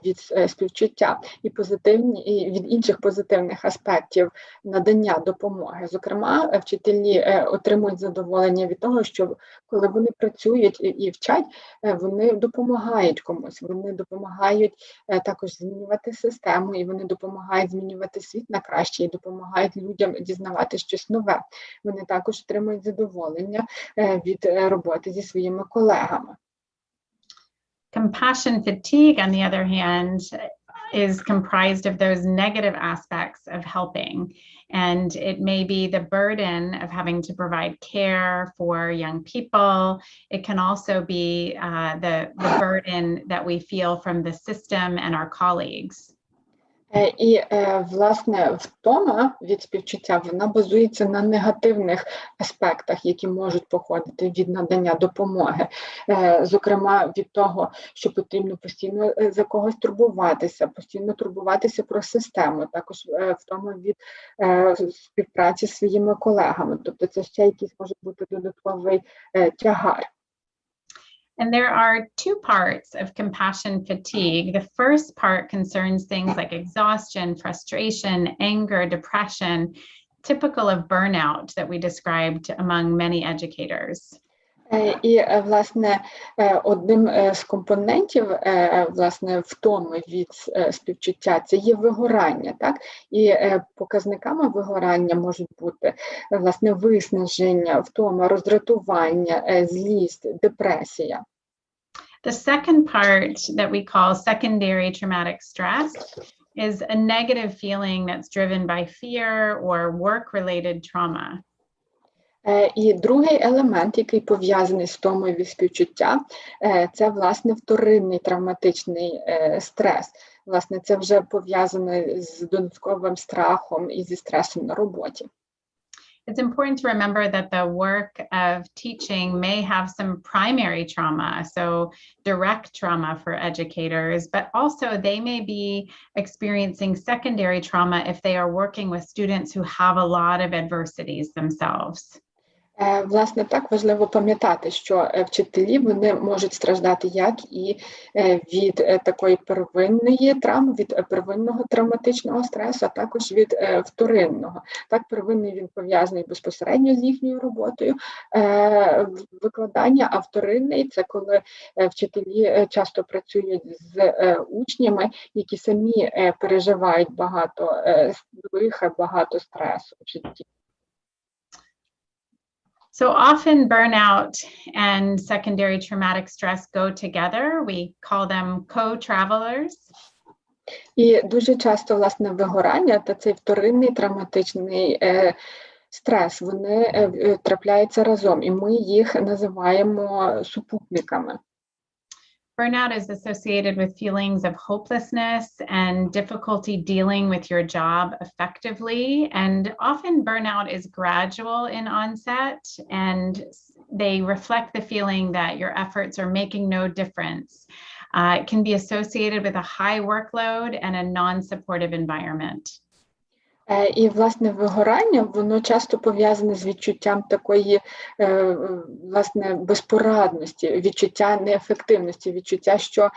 Speaker 3: від співчуття і від інших позитивних аспектів надання допомоги. Зокрема, вчителі отримують задоволення від того, що коли вони працюють і вчать, вони допомагають комусь, вони допомагають також змінювати систему, і вони допомагають змінювати світ на краще, і допомагають людям дізнавати щось нове. Вони також отримують задоволення від роботи зі своїми колегами.
Speaker 2: Compassion fatigue, on the other hand, is comprised of those negative aspects of helping. And it may be the burden of having to provide care for young people. It can also be the burden that we feel from the system and our colleagues.
Speaker 3: І, власне, втома від співчуття, вона базується на негативних аспектах, які можуть походити від надання допомоги. Зокрема, від того, що потрібно постійно за когось турбуватися, постійно турбуватися про систему, також втома від співпраці з своїми колегами. Тобто це ще якийсь може бути додатковий тягар.
Speaker 2: And there are two parts of compassion fatigue. The first part concerns things like exhaustion, frustration, anger, depression, typical of burnout that we described among many educators.
Speaker 3: І, власне, одним з компонентів, власне, втоми від співчуття, це є вигорання, так? І показниками вигорання можуть бути, власне, виснаження, втома, роздратування, злість, депресія.
Speaker 2: The second part that we call secondary traumatic stress is a negative feeling that's driven by fear or work-related trauma.
Speaker 3: І другий елемент, який пов'язаний з втомою від співчуття, це, власне, вторинний травматичний стрес. Власне, це вже пов'язане з додатковим страхом і зі стресом на роботі.
Speaker 2: It's important to remember that the work of teaching may have some primary trauma, so direct trauma for educators, but also they may be experiencing secondary trauma if they are working with students who have a lot of adversities themselves.
Speaker 3: Власне, так важливо пам'ятати, що вчителі, вони можуть страждати як і від такої первинної травми, від первинного травматичного стресу, а також від вторинного. Так, первинний він пов'язаний безпосередньо з їхньою роботою викладання, а вторинний – це коли вчителі часто працюють з учнями, які самі переживають багато лиха, багато стресу в житті.
Speaker 2: So often burnout and secondary traumatic stress go together. We call them co-travelers.
Speaker 3: І дуже часто, власне, вигорання та цей вторинний травматичний стрес, вони трапляються разом, і ми їх називаємо супутниками.
Speaker 2: Burnout is associated with feelings of hopelessness and difficulty dealing with your job effectively. And often burnout is gradual in onset, and they reflect the feeling that your efforts are making no difference. It can be associated with a high workload and a non-supportive environment.
Speaker 3: І, власне, вигорання, воно часто пов'язане з відчуттям такої, власне, безпорадності, відчуття неефективності, відчуття, що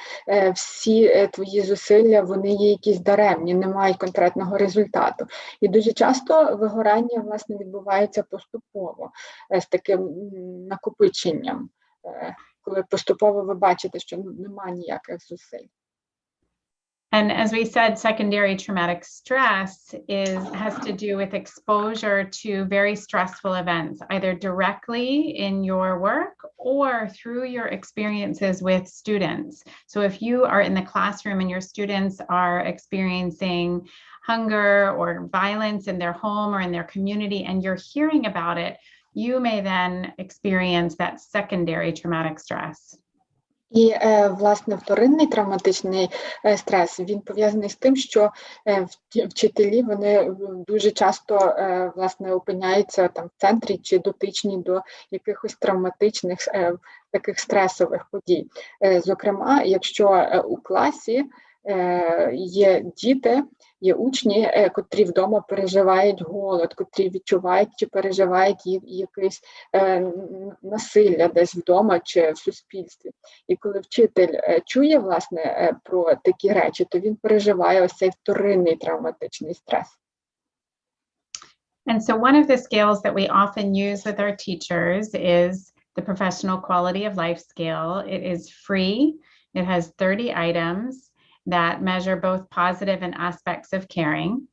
Speaker 3: всі твої зусилля, вони є якісь даремні, не мають конкретного результату. І дуже часто вигорання, власне, відбувається поступово, з таким накопиченням, коли поступово ви бачите, що немає ніяких зусиль.
Speaker 2: And as we said, secondary traumatic stress has to do with exposure to very stressful events, either directly in your work or through your experiences with students. So if you are in the classroom and your students are experiencing hunger or violence in their home or in their community and you're hearing about it, you may then experience that secondary traumatic stress.
Speaker 3: І, власне, вторинний травматичний стрес, він пов'язаний з тим, що вчителі, вони дуже часто, власне, опиняються там в центрі чи дотичні до якихось травматичних, таких стресових подій. Зокрема, якщо у класі є діти, є учні, котрі вдома переживають голод, котрі відчувають чи переживають якесь насилля десь вдома чи в суспільстві. І коли вчитель чує, власне, про такі речі, то він переживає ось цей вторинний травматичний стрес.
Speaker 2: And so one of the scales that we often use with our teachers is the Professional Quality of Life scale. It is free. It has 30 items that measure both positive and aspects of caring.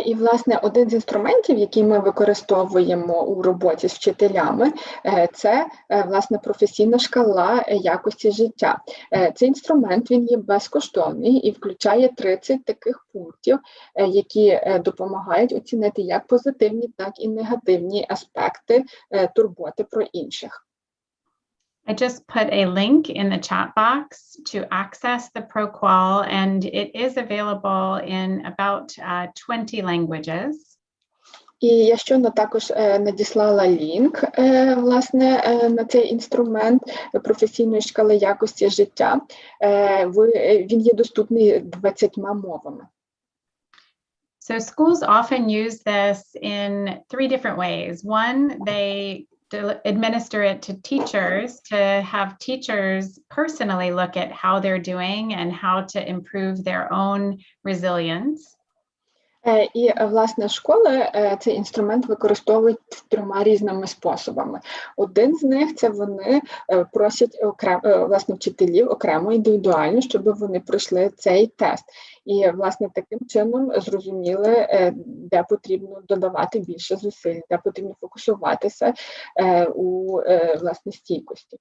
Speaker 3: І, власне, один з інструментів, який ми використовуємо у роботі з вчителями, це, власне, професійна шкала якості життя. Цей інструмент, він є безкоштовний і включає 30 таких пунктів, які допомагають оцінити як позитивні, так і негативні аспекти турботи про інших.
Speaker 2: I just put a link in the chat box to access the ProQual, and it is available in about 20 languages.
Speaker 3: І я щойно також надіслала лінк, власне, на цей інструмент професійної шкали якості життя. Він є доступний 20 мовами.
Speaker 2: So schools often use this in 3 different ways. One, they administer it to teachers to have teachers personally look at how they're doing and how to improve their own resilience.
Speaker 3: І, власне, школи цей інструмент використовують 3 різними способами. Один з них – це вони просять власне, вчителів окремо, індивідуально, щоб вони пройшли цей тест. І, власне, таким чином зрозуміли, де потрібно додавати більше зусиль, де потрібно фокусуватися у, власне, стійкості.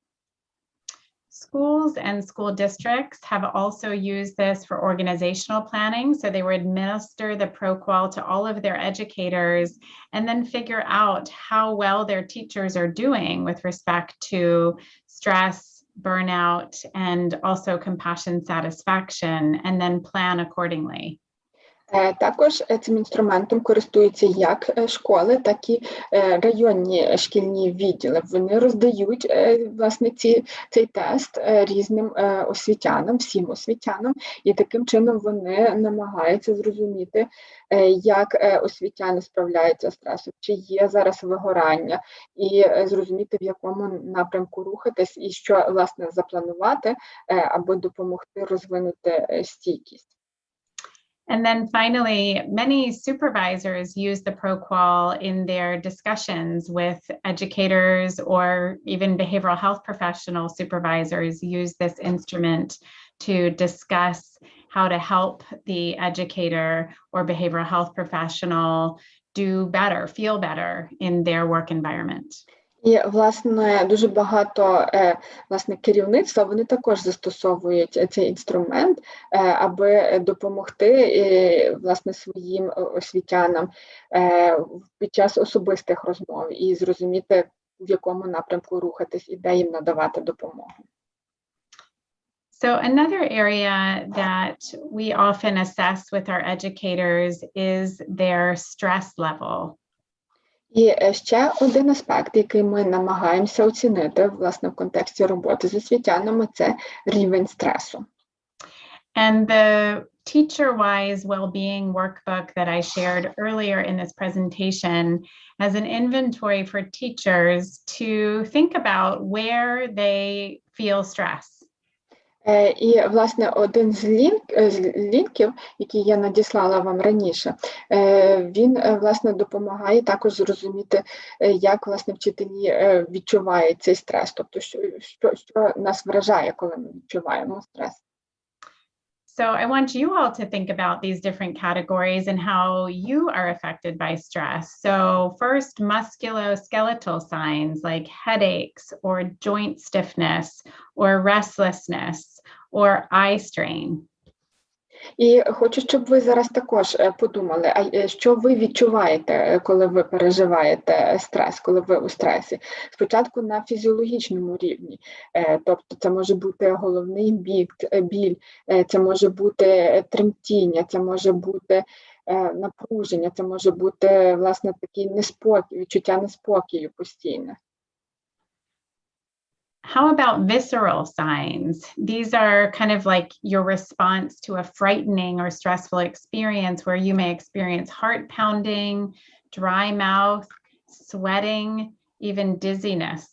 Speaker 2: Schools and school districts have also used this for organizational planning. So they would administer the ProQual to all of their educators and then figure out how well their teachers are doing with respect to stress, burnout, and also compassion satisfaction, and then plan accordingly.
Speaker 3: Також цим інструментом користуються як школи, так і районні шкільні відділи. Вони роздають, власне, цей тест різним освітянам, всім освітянам, і таким чином вони намагаються зрозуміти, як освітяни справляються з стресом, чи є зараз вигорання, і зрозуміти, в якому напрямку рухатись, і що, власне, запланувати, аби допомогти розвинути стійкість.
Speaker 2: And then finally, many supervisors use the ProQual in their discussions with educators, or even behavioral health professional supervisors use this instrument to discuss how to help the educator or behavioral health professional do better, feel better in their work environment.
Speaker 3: І, власне, дуже багато, власне, керівництва, вони також застосовують цей інструмент, аби допомогти, власне, своїм освітянам під час особистих розмов і зрозуміти, в якому напрямку рухатись і де їм надавати допомогу.
Speaker 2: So another area that we often assess with our educators is their stress level.
Speaker 3: І ще один аспект, який ми намагаємося оцінити, власне, в контексті роботи з освітянами, це рівень стресу.
Speaker 2: And the teacher-wise well-being workbook that I shared earlier in this presentation has an inventory for teachers to think about where they feel stress.
Speaker 3: І, власне, один з лінків, який я надіслала вам раніше, він, власне, допомагає також зрозуміти, як, власне, вчителі відчувають цей стрес, тобто, що нас вражає, коли ми відчуваємо стрес.
Speaker 2: So I want you all to think about these different categories and how you are affected by stress. So first, musculoskeletal signs like headaches or joint stiffness or restlessness or eye strain.
Speaker 3: І хочу, щоб ви зараз також подумали, а що ви відчуваєте, коли ви переживаєте стрес, коли ви у стресі? Спочатку на фізіологічному рівні, тобто це може бути головний біль, це може бути тремтіння, це може бути напруження, це може бути, власне, такий неспокій, відчуття неспокою постійне.
Speaker 2: How about visceral signs? These are kind of like your response to a frightening or stressful experience where you may experience heart pounding, dry mouth, sweating, even dizziness.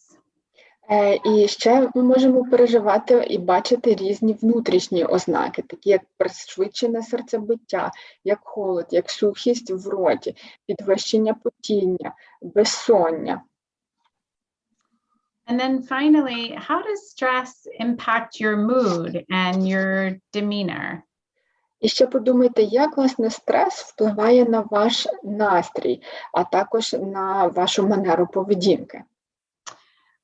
Speaker 3: І ще ми можемо переживати і бачити різні внутрішні ознаки, такі як пришвидшене серцебиття, як холод, як сухість в роті, підвищення потіння, безсоння.
Speaker 2: And then finally, how does stress impact your mood and your demeanor?
Speaker 3: І ще подумайте, як, власне, стрес впливає на ваш настрій, а також на вашу манеру поведінки.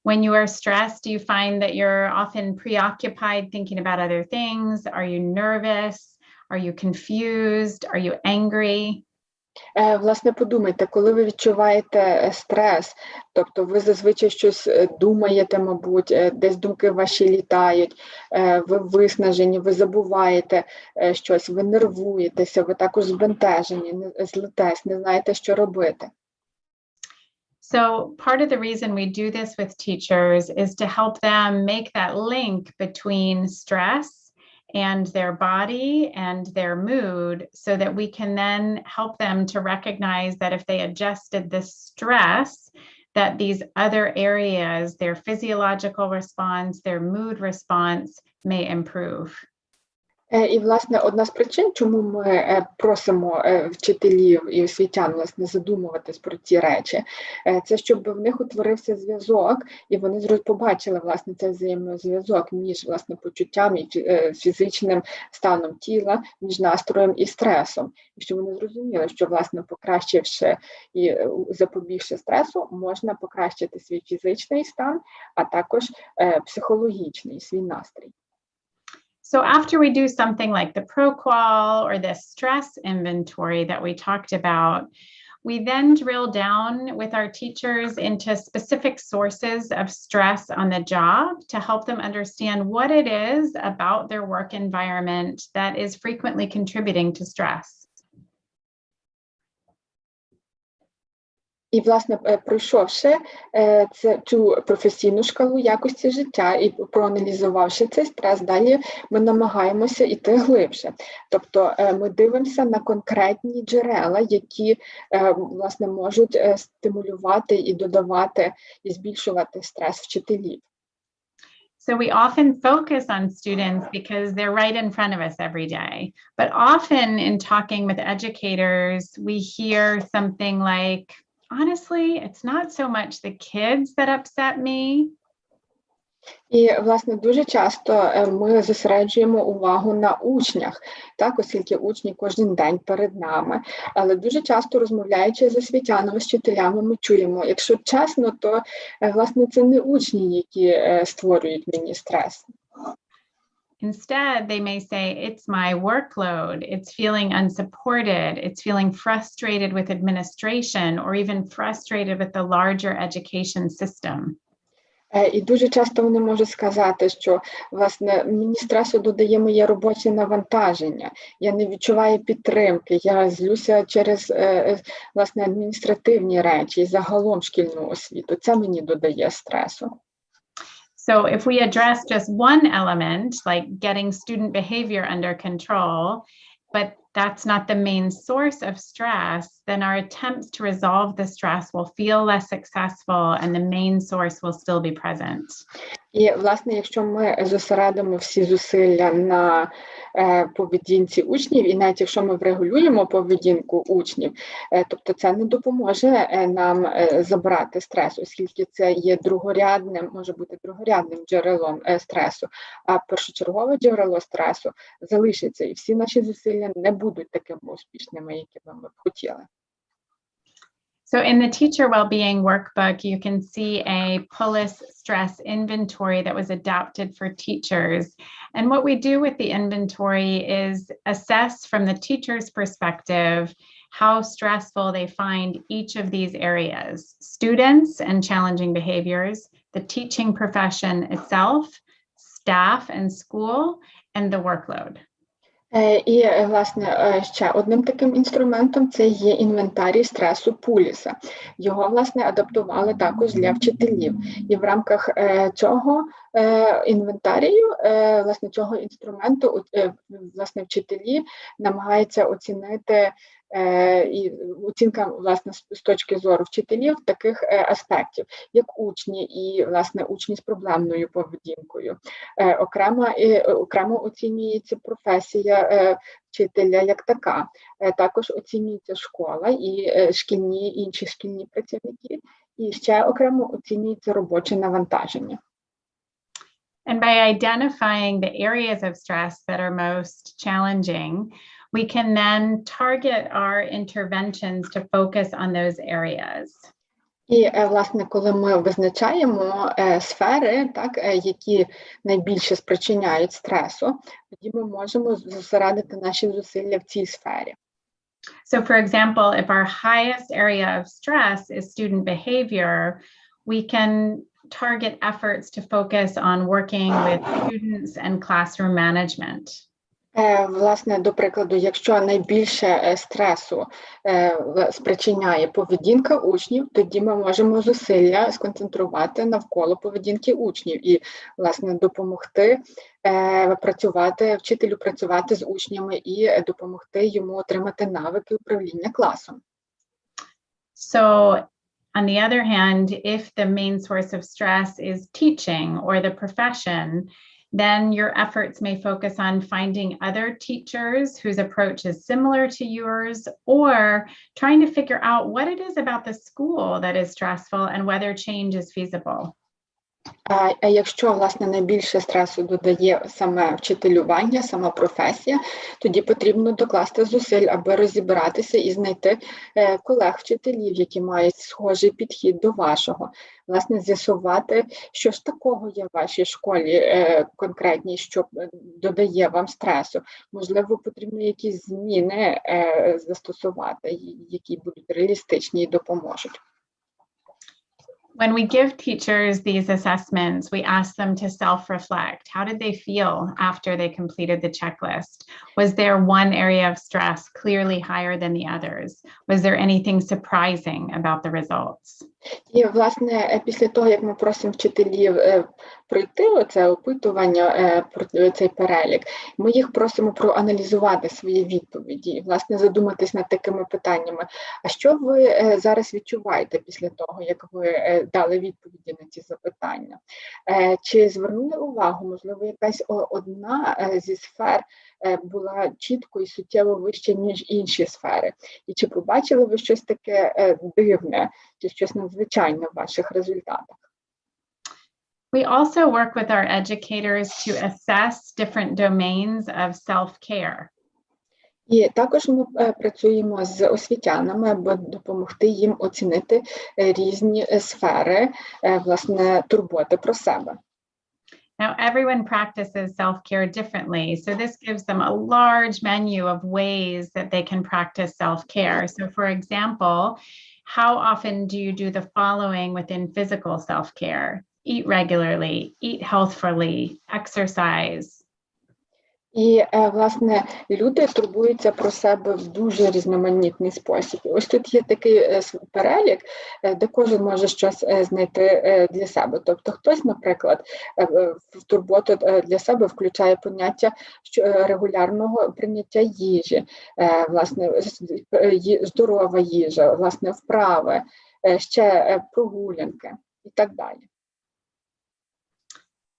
Speaker 2: When you are stressed, do you find that you're often preoccupied thinking about other things? Are you nervous? Are you confused? Are you angry?
Speaker 3: Власне, подумайте, коли ви відчуваєте стрес, тобто ви зазвичай щось думаєте, мабуть, десь думки ваші літають, ви виснажені, ви забуваєте щось, ви нервуєтеся, ви також збентежені, злитесь, не знаєте, що робити.
Speaker 2: So part of the reason we do this with teachers is to help them make that link between stress and their body and their mood so that we can then help them to recognize that if they adjusted the stress, that these other areas, their physiological response, their mood response may improve.
Speaker 3: І, власне, одна з причин, чому ми просимо вчителів і освітян, власне, задумуватись про ці речі, це щоб в них утворився зв'язок, і вони побачили, власне, цей взаємозв'язок між, власне, почуттям і фізичним станом тіла, між настроєм і стресом. І щоб вони зрозуміли, що, власне, покращивши і запобігши стресу, можна покращити свій фізичний стан, а також психологічний, свій настрій.
Speaker 2: So after we do something like the ProQual or the stress inventory that we talked about, we then drill down with our teachers into specific sources of stress on the job to help them understand what it is about their work environment that is frequently contributing to stress.
Speaker 3: І, власне, пройшовши цю професійну шкалу якості життя і проаналізувавши цей стрес, далі ми намагаємося йти глибше. Тобто ми дивимося на конкретні джерела, які, власне, можуть стимулювати і додавати, і збільшувати стрес вчителів.
Speaker 2: So we often focus on students because they're right in front of us every day. But often in talking with educators, we hear something like, honestly, it's not so much the kids that upset me.
Speaker 3: І, власне, дуже часто ми зосереджуємо увагу на учнях, так, оскільки учні кожен день перед нами. Але дуже часто, розмовляючи з освітянами, з вчителями, ми чуємо, якщо чесно, то, власне, це не учні, які створюють мені стрес.
Speaker 2: Instead, they may say, it's my workload, it's feeling unsupported, it's feeling frustrated with administration, or even frustrated with the larger education system.
Speaker 3: І дуже часто вони можуть сказати, що, власне, мені стресу додає моє робоче навантаження, я не відчуваю підтримки, я злюся через, власне, адміністративні речі і загалом шкільну освіту. Це мені додає стресу.
Speaker 2: So if we address just one element, like getting student behavior under control, but that's not the main source of stress, then our attempts to resolve the stress will feel less successful and the main source will still be present.
Speaker 3: І, власне, якщо ми зосередимо всі зусилля на поведінці учнів, і навіть якщо ми врегулюємо поведінку учнів, тобто це не допоможе нам забрати стрес, оскільки це є другорядним, може бути другорядним джерелом стресу, а першочергове джерело стресу залишиться, і всі наші зусилля не будуть такими успішними, якими ми б хотіли.
Speaker 2: So in the teacher well-being workbook, you can see a PULIS stress inventory that was adapted for teachers. And what we do with the inventory is assess from the teacher's perspective how stressful they find each of these areas: students and challenging behaviors, the teaching profession itself, staff and school, and the workload.
Speaker 3: І, власне, ще одним таким інструментом це є інвентарій стресу Пуліса. Його, власне, адаптували також для вчителів. І в рамках цього інвентарію, власне, цього інструменту, власне, вчителі намагаються оцінити і оцінка, власне, з точки зору вчителів таких аспектів, як учні і, власне, учні з проблемною поведінкою. Окремо оцінюється професія вчителя як така. Також оцінюється школа і інші шкільні працівники. І ще окремо оцінюється робоче навантаження.
Speaker 2: And by identifying the areas of stress that are most challenging, we can then target our interventions to focus on those areas.
Speaker 3: І, власне, коли ми визначаємо сфери, так, які найбільше спричиняють стресу, тоді ми можемо зосередити наші зусилля в цій сфері.
Speaker 2: So, for example, if our highest area of stress is student behavior, we can target efforts to focus on working with students and classroom management.
Speaker 3: Власне, до прикладу, якщо найбільше стресу спричиняє поведінка учнів, тоді ми можемо зусилля сконцентрувати навколо поведінки учнів і, власне, допомогти вчителю працювати з учнями і допомогти йому отримати навики управління класом.
Speaker 2: So, on the other hand, if the main source of stress is teaching or the profession, then your efforts may focus on finding other teachers whose approach is similar to yours, or trying to figure out what it is about the school that is stressful and whether change is feasible.
Speaker 3: А якщо, власне, найбільше стресу додає саме вчителювання, сама професія, тоді потрібно докласти зусиль, аби розібратися і знайти колег-вчителів, які мають схожий підхід до вашого. Власне, з'ясувати, що ж такого є в вашій школі конкретній, що додає вам стресу. Можливо, потрібно якісь зміни застосувати, які будуть реалістичні і допоможуть.
Speaker 2: When we give teachers these assessments, we ask them to self-reflect. How did they feel after they completed the checklist? Was there one area of stress clearly higher than the others? Was there anything surprising about the results?
Speaker 3: І, власне, після того, як ми просимо вчителів пройти оце опитування, цей перелік, ми їх просимо проаналізувати свої відповіді і, власне, задуматись над такими питаннями. А що ви зараз відчуваєте після того, як ви дали відповіді на ці запитання? Чи звернули увагу, можливо, якась одна зі сфер була чітко і суттєво вище, ніж інші сфери? І чи побачили ви щось таке дивне, чи щось надзвичайне в ваших результатах?
Speaker 2: We also work with our educators to assess different domains of self-care.
Speaker 3: І також ми працюємо з освітянами, аби допомогти їм оцінити різні сфери, власне, турботи про себе.
Speaker 2: Now, everyone practices self-care differently, so this gives them a large menu of ways that they can practice self-care. So, for example, how often do you do the following within physical self-care? Eat regularly, eat healthfully, exercise.
Speaker 3: І, власне, люди турбуються про себе в дуже різноманітний спосіб. Ось тут є такий перелік, де кожен може щось знайти для себе. Тобто хтось, наприклад, в турботу для себе включає поняття регулярного прийняття їжі, власне, здорова їжа, власне, вправи, ще прогулянки і так далі.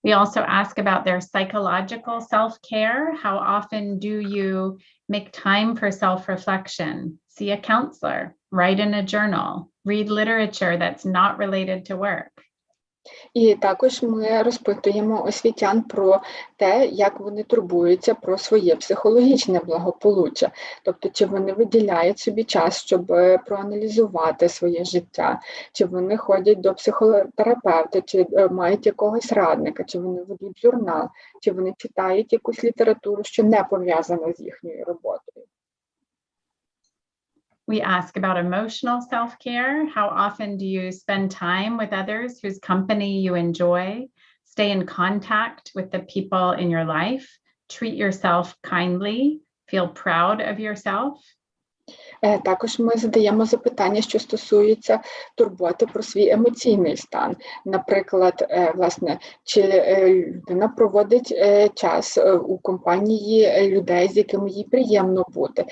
Speaker 2: We also ask about their psychological self-care. How often do you make time for self-reflection? See a counselor, write in a journal, read literature that's not related to work.
Speaker 3: І також ми розпитуємо освітян про те, як вони турбуються про своє психологічне благополуччя. Тобто, чи вони виділяють собі час, щоб проаналізувати своє життя, чи вони ходять до психотерапевта, чи мають якогось радника, чи вони ведуть журнал, чи вони читають якусь літературу, що не пов'язана з їхньою роботою.
Speaker 2: We ask about emotional self-care. How often do you spend time with others whose company you enjoy? Stay in contact with the people in your life. Treat yourself kindly. Feel proud of yourself.
Speaker 3: Також ми задаємо запитання, що стосуються турботи про свій емоційний стан. Наприклад, власне, чи людина проводить час у компанії людей, з якими їй приємно бути,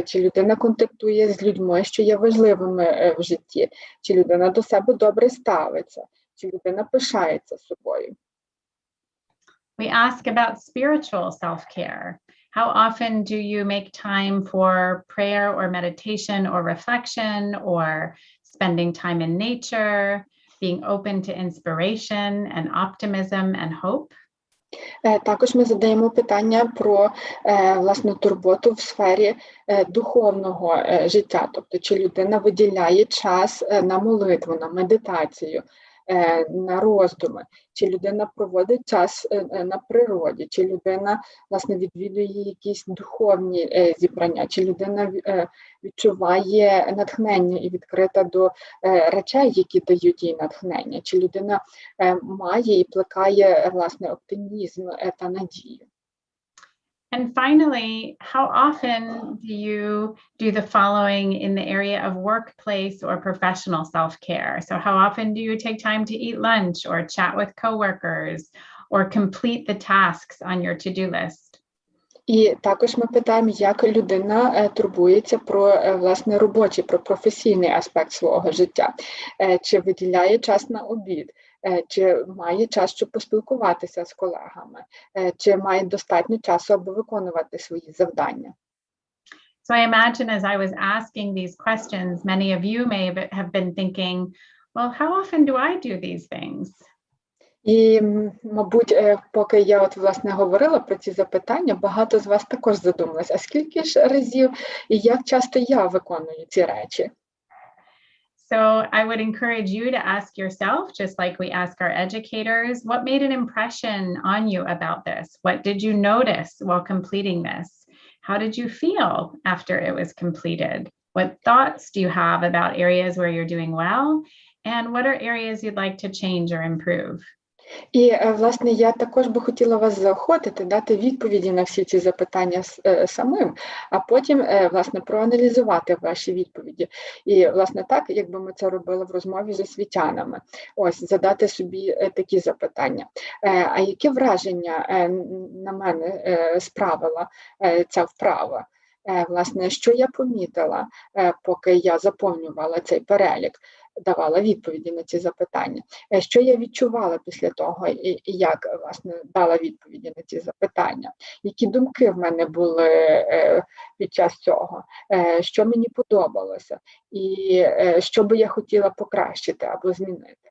Speaker 3: чи людина контактує з людьми, що є важливими в житті, чи людина до себе добре ставиться, чи людина пишається собою.
Speaker 2: We ask about spiritual self-care. How often do you make time for prayer or meditation or reflection, or spending time in nature, being open to inspiration and optimism and hope?
Speaker 3: Також ми задаємо питання про власне турботу в сфері духовного життя, тобто чи людина виділяє час на молитву, на медитацію, на роздуми, чи людина проводить час на природі, чи людина власне відвідує якісь духовні зібрання, чи людина відчуває натхнення і відкрита до речей, які дають їй натхнення, чи людина має і плекає власне оптимізм та надію.
Speaker 2: And finally, how often do you do the following in the area of workplace or professional self-care? So how often do you take time to eat lunch or chat with coworkers or complete the tasks on your to-do list?
Speaker 3: І також ми питаємо, як людина турбується про власне робочий, про професійний аспект свого життя, чи виділяє час на обід, чи має час, щоб поспілкуватися з колегами, чи має достатньо часу, аби виконувати свої завдання.
Speaker 2: So I imagine as I was asking these questions, many of you may have been thinking, well, how often do I do these things?
Speaker 3: І, мабуть, поки я от, власне, говорила про ці запитання, багато з вас також задумалось, а скільки ж разів і як часто я виконую ці речі?
Speaker 2: So I would encourage you to ask yourself, just like we ask our educators, what made an impression on you about this? What did you notice while completing this? How did you feel after it was completed? What thoughts do you have about areas where you're doing well? And what are areas you'd like to change or improve?
Speaker 3: І, власне, я також би хотіла вас заохотити, дати відповіді на всі ці запитання самим, а потім, власне, проаналізувати ваші відповіді. І, власне, так, якби ми це робили в розмові з освітянами. Ось, задати собі такі запитання. А які враження на мене справила ця вправа? Власне, що я помітила, поки я заповнювала цей перелік, давала відповіді на ці запитання. Що я відчувала після того, і як, власне, дала відповіді на ці запитання? Які думки в мене були під час цього? Що мені подобалося? І що би я хотіла покращити або змінити?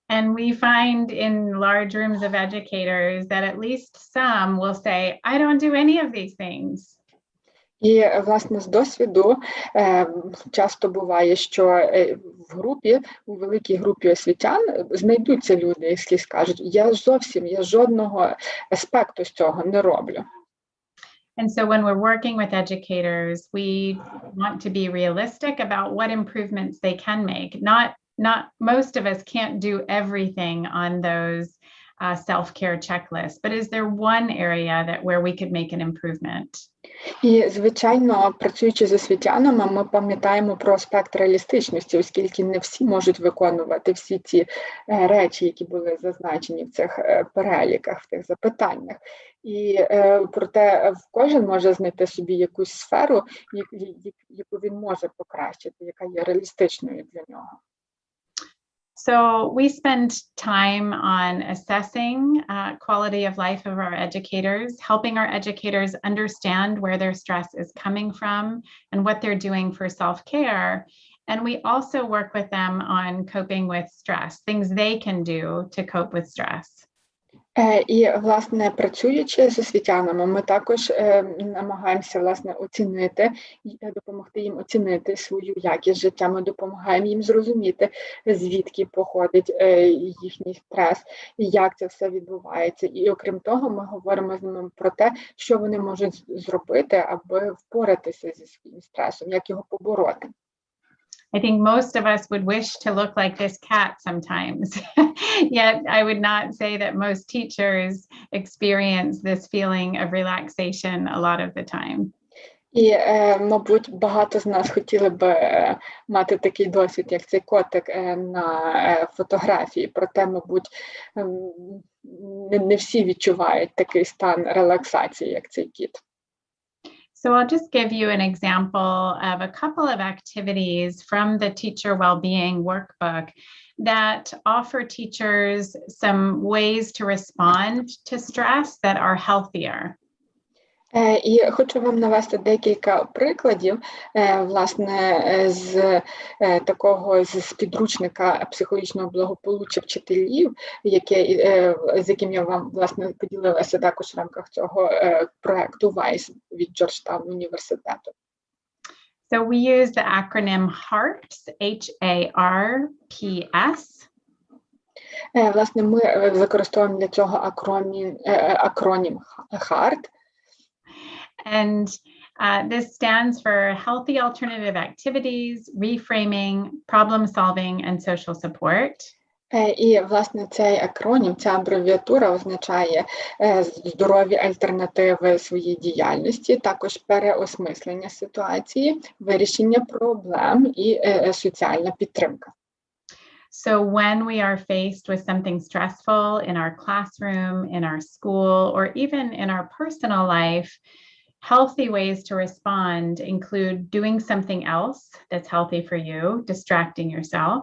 Speaker 2: And we find in large rooms of educators that at least some will say, I don't do any of these things.
Speaker 3: І, власне, з досвіду часто буває, що в групі, у великій групі освітян знайдуться люди, які скажуть, я жодного аспекту з цього не роблю.
Speaker 2: And so when we're working with educators, we want to be realistic about what improvements they can make. Not most of us can't do everything on those self-care checklists, but is there one area where we could make an improvement?
Speaker 3: І, звичайно, працюючи з освітянами, ми пам'ятаємо про аспект реалістичності, оскільки не всі можуть виконувати всі ці речі, які були зазначені в цих переліках, в тих запитаннях. І проте кожен може знайти собі якусь сферу, яку він може покращити, яка є реалістичною для нього.
Speaker 2: So we spend time on assessing quality of life of our educators, helping our educators understand where their stress is coming from and what they're doing for self-care. And we also work with them on coping with stress, things they can do to cope with stress.
Speaker 3: І, власне, працюючи з освітянами, ми також намагаємося, власне, допомогти їм оцінити свою якість життя. Ми допомагаємо їм зрозуміти, звідки походить їхній стрес, і як це все відбувається. І, окрім того, ми говоримо з ними про те, що вони можуть зробити, аби впоратися зі своїм стресом, як його побороти.
Speaker 2: I think most of us would wish to look like this cat sometimes. Yet I would not say that most teachers experience this feeling of relaxation a lot of the time.
Speaker 3: І, мабуть, багато з нас хотіли б мати такий досвід, як цей котик на фотографії. Проте, мабуть, не всі відчувають такий стан релаксації, як цей кіт.
Speaker 2: So I'll just give you an example of a couple of activities from the Teacher Wellbeing Workbook that offer teachers some ways to respond to stress that are healthier.
Speaker 3: І хочу вам навести декілька прикладів, власне, з такого з підручника психологічного благополуччя вчителів, з яким я вам, власне, поділилася також в рамках цього проекту WISE від Джорджтаун університету.
Speaker 2: So we use the acronym HARPS, H-A-R-P-S.
Speaker 3: Власне, ми використовуємо для цього акронім HART.
Speaker 2: And this stands for Healthy Alternative Activities, Reframing, Problem Solving, and Social Support.
Speaker 3: І, власне, цей акронім, ця абревіатура означає здорові альтернативи своїй діяльності, також переосмислення ситуації, вирішення проблем і соціальна підтримка.
Speaker 2: So when we are faced with something stressful in our classroom, in our school, or even in our personal life, healthy ways to respond include doing something else that's healthy for you, distracting yourself,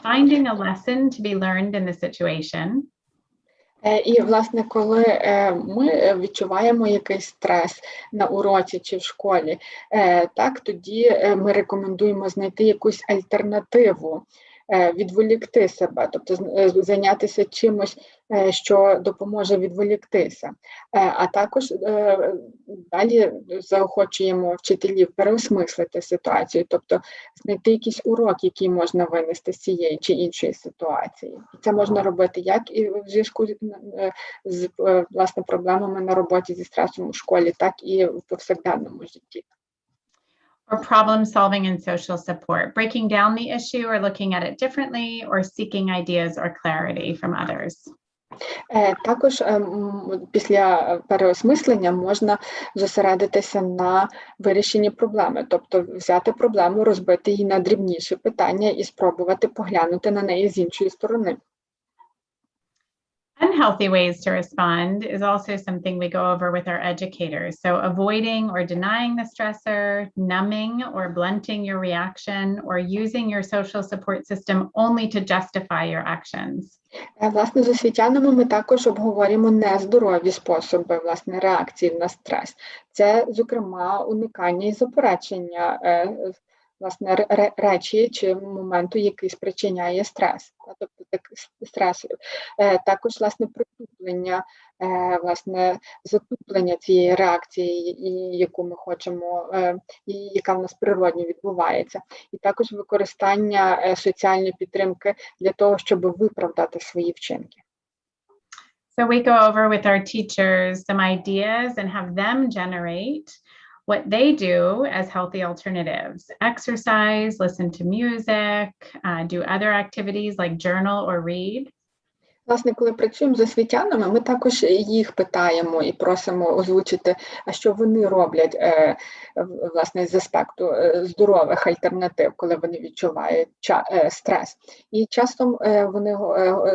Speaker 2: finding a lesson to be learned in the situation.
Speaker 3: І, власне, коли ми відчуваємо якийсь стрес на уроці чи в школі, так, тоді ми рекомендуємо знайти якусь альтернативу, відволікти себе, тобто зайнятися чимось, що допоможе відволіктися. А також далі заохочуємо вчителів переосмислити ситуацію, тобто знайти якийсь урок, який можна винести з цієї чи іншої ситуації. І це можна робити як і в зв'язку з власне проблемами на роботі зі стресом у школі, так і в повсякденному житті.
Speaker 2: Or problem solving and social support, breaking down the issue or looking at it differently, or seeking ideas or clarity from others.
Speaker 3: Також після переосмислення можна зосередитися на вирішенні проблеми, тобто взяти проблему, розбити її на дрібніші питання і спробувати поглянути на неї з іншої сторони.
Speaker 2: Unhealthy ways to respond is also something we go over with our educators. So avoiding or denying the stressor, numbing or blunting your reaction, or using your social support system only to justify your actions.
Speaker 3: Власне, з освітянами ми також обговорюємо нездорові способи, власне, реакції на стрес. Це, зокрема, уникання і заперечення власне, речі чи моменту, який спричиняє стрес, тобто стресів. Також, власне, притуплення, власне, затуплення цієї реакції, яку ми хочемо, і яка в нас природньо відбувається. І також використання соціальної підтримки для того, щоб виправдати свої вчинки.
Speaker 2: So we go over with our teachers some ideas and have them generate what they do as healthy alternatives. Exercise, listen to music, do other activities like journal or read.
Speaker 3: Власне, коли працюємо з освітянами, ми також їх питаємо і просимо озвучити, а що вони роблять, власне, з аспекту здорових альтернатив, коли вони відчувають стрес. І часто вони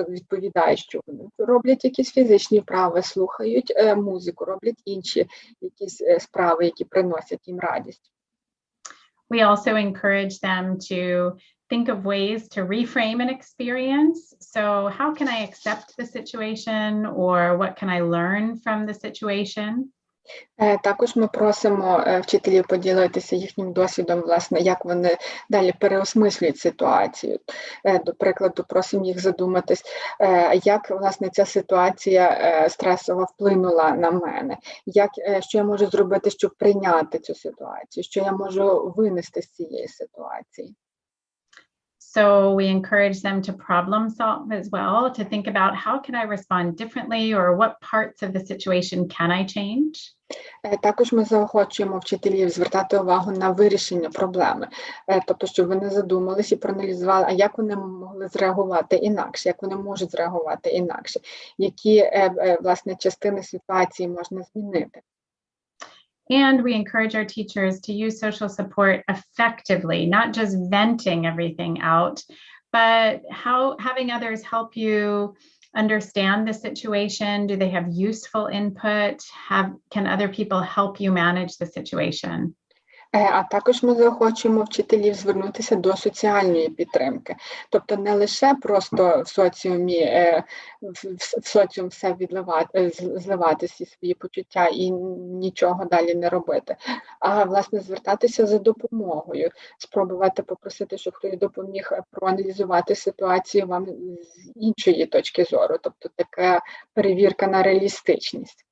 Speaker 3: відповідають, що вони роблять якісь фізичні вправи, слухають музику, роблять інші якісь справи, які приносять їм радість.
Speaker 2: We also encourage them to think of ways to reframe an experience. So how can I accept the situation, or what can I learn from the situation?
Speaker 3: Також ми просимо вчителів поділитися їхнім досвідом, власне, як вони далі переосмислюють ситуацію. До прикладу, просимо їх задуматись, як, власне, ця ситуація стресова вплинула на мене, що я можу зробити, щоб прийняти цю ситуацію, що я можу винести з цієї ситуації.
Speaker 2: So we encourage them to problem solve as well, to think about how can I respond differently, or what parts of the situation can I change?
Speaker 3: Також ми заохочуємо вчителів звертати увагу на вирішення проблеми, тобто, щоб вони задумались і проаналізували, а як вони могли зреагувати інакше, як вони можуть зреагувати інакше, які, власне, частини ситуації можна змінити.
Speaker 2: And we encourage our teachers to use social support effectively, not just venting everything out, but having others help you understand the situation. Do they have useful input? Can other people help you manage the situation?
Speaker 3: А також ми заохочуємо вчителів звернутися до соціальної підтримки. Тобто не лише просто в соціумі, в соціум все зливати всі свої почуття і нічого далі не робити, а власне звертатися за допомогою, спробувати попросити, щоб хтось допоміг проаналізувати ситуацію вам з іншої точки зору, тобто така перевірка на реалістичність.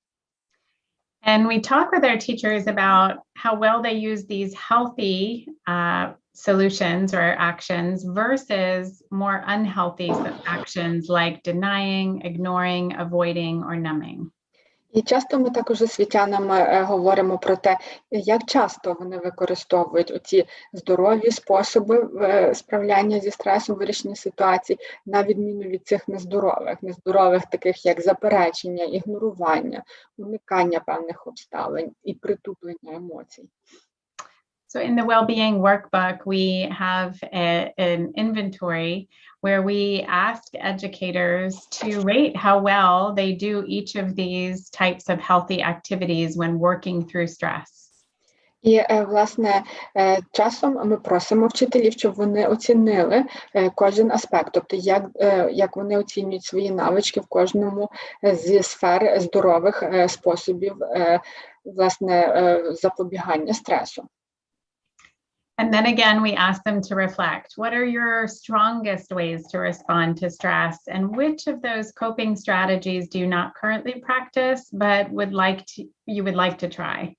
Speaker 2: And we talk with our teachers about how well they use these healthy solutions or actions versus more unhealthy actions like denying, ignoring, avoiding, or numbing.
Speaker 3: І часто ми також з освітянами говоримо про те, як часто вони використовують оці здорові способи справляння зі стресом, вирішення ситуацій, на відміну від цих нездорових, таких як заперечення, ігнорування, уникання певних обставин і притуплення емоцій.
Speaker 2: So in the well-being workbook, we have an inventory where we ask educators to rate how well they do each of these types of healthy activities when working through stress.
Speaker 3: І, власне, часом ми просимо вчителів, щоб вони оцінили кожен аспект, тобто як вони оцінюють свої навички в кожному зі сфер здорових способів, власне, запобігання стресу.
Speaker 2: And then again, we ask them to reflect. What are your strongest ways to respond to stress? And which of those coping strategies do you not currently practice, but you would like to try?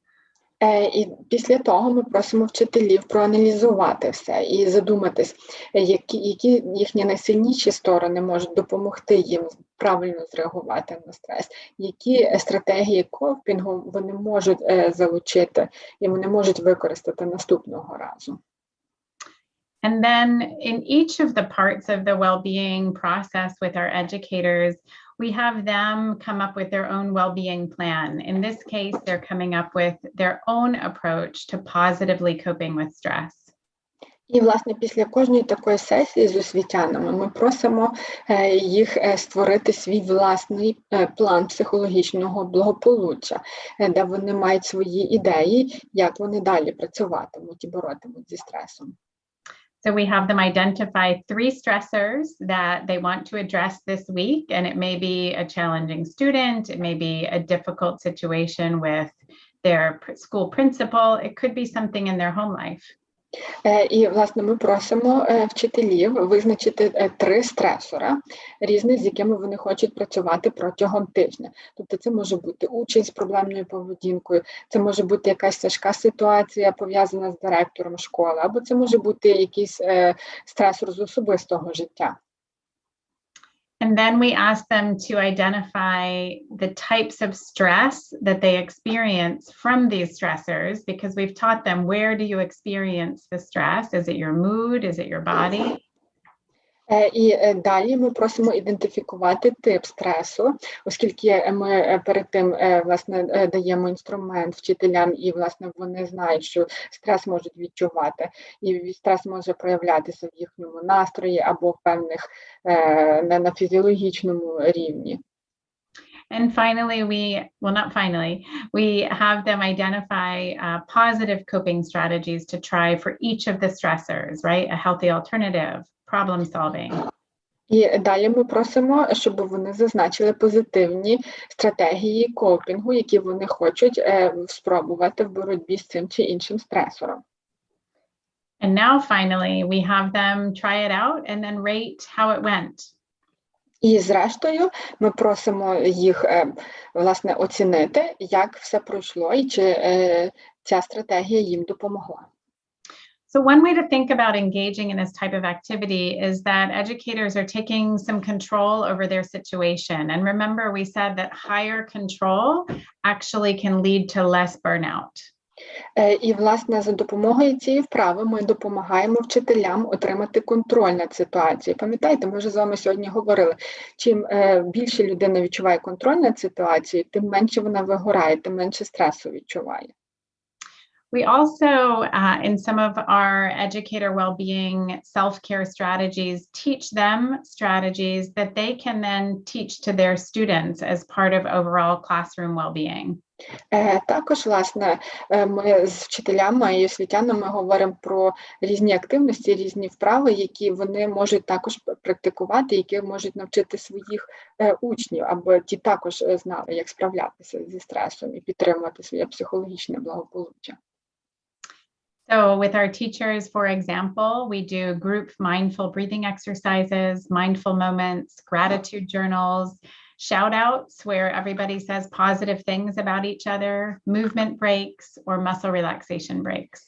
Speaker 3: І після того ми просимо вчителів проаналізувати все і задуматись, які їхні найсильніші сторони можуть допомогти їм правильно зреагувати на стрес, які стратегії копінгу вони можуть залучити і вони можуть використати наступного разу.
Speaker 2: And then in each of the parts of the well-being process with our educators, we have them come up with their own well-being plan. In this case, they're coming up with their own approach to positively coping with stress.
Speaker 3: І, власне, після кожної такої сесії з освітянами ми просимо їх створити свій власний план психологічного благополуччя, де вони мають свої ідеї, як вони далі працюватимуть і боротимуть зі стресом.
Speaker 2: So we have them identify 3 stressors that they want to address this week, and it may be a challenging student, it may be a difficult situation with their school principal, it could be something in their home life.
Speaker 3: І, власне, ми просимо вчителів визначити 3 стресора, різних, з якими вони хочуть працювати протягом тижня. Тобто це може бути учень з проблемною поведінкою, це може бути якась тяжка ситуація, пов'язана з директором школи, або це може бути якийсь стресор з особистого життя.
Speaker 2: And then we ask them to identify the types of stress that they experience from these stressors, because we've taught them, where do you experience the stress? Is it your mood? Is it your body?
Speaker 3: І далі ми просимо ідентифікувати тип стресу, оскільки ми перед тим, власне, даємо інструмент вчителям, і, власне, вони знають, що стрес можуть відчувати, і стрес може проявлятися в їхньому настрої або в певних, на фізіологічному рівні.
Speaker 2: And finally, we have them identify positive coping strategies to try for each of the stressors, right? A healthy alternative, problem solving.
Speaker 3: І далі ми просимо, щоб вони зазначили позитивні стратегії копінгу, які вони хочуть спробувати в боротьбі з цим чи іншим стресором.
Speaker 2: And now finally, we have them try it out and then rate how it went.
Speaker 3: І зрештою ми просимо їх, власне, оцінити, як все пройшло і чи ця стратегія їм допомогла.
Speaker 2: So one way to think about engaging in this type of activity is that educators are taking some control over their situation. And remember, we said that higher control actually can lead to less burnout.
Speaker 3: І, власне, за допомогою цієї вправи ми допомагаємо вчителям отримати контроль над ситуацією. Пам'ятаєте, ми вже з вами сьогодні говорили, чим більше людина відчуває контроль над ситуацією, тим менше вона вигорає, тим менше стресу відчуває.
Speaker 2: We also, in some of our educator well-being self-care strategies, teach them strategies that they can then teach to their students as part of overall classroom well-being.
Speaker 3: Також, власне, ми з вчителями і освітянами говоримо про різні активності, різні вправи, які вони можуть також практикувати, які можуть навчити своїх учнів, аби ті також знали, як справлятися зі стресом і підтримувати своє психологічне благополуччя.
Speaker 2: So with our teachers, for example, we do group mindful breathing exercises, mindful moments, gratitude journals, shout outs where everybody says positive things about each other, movement breaks, or muscle relaxation breaks.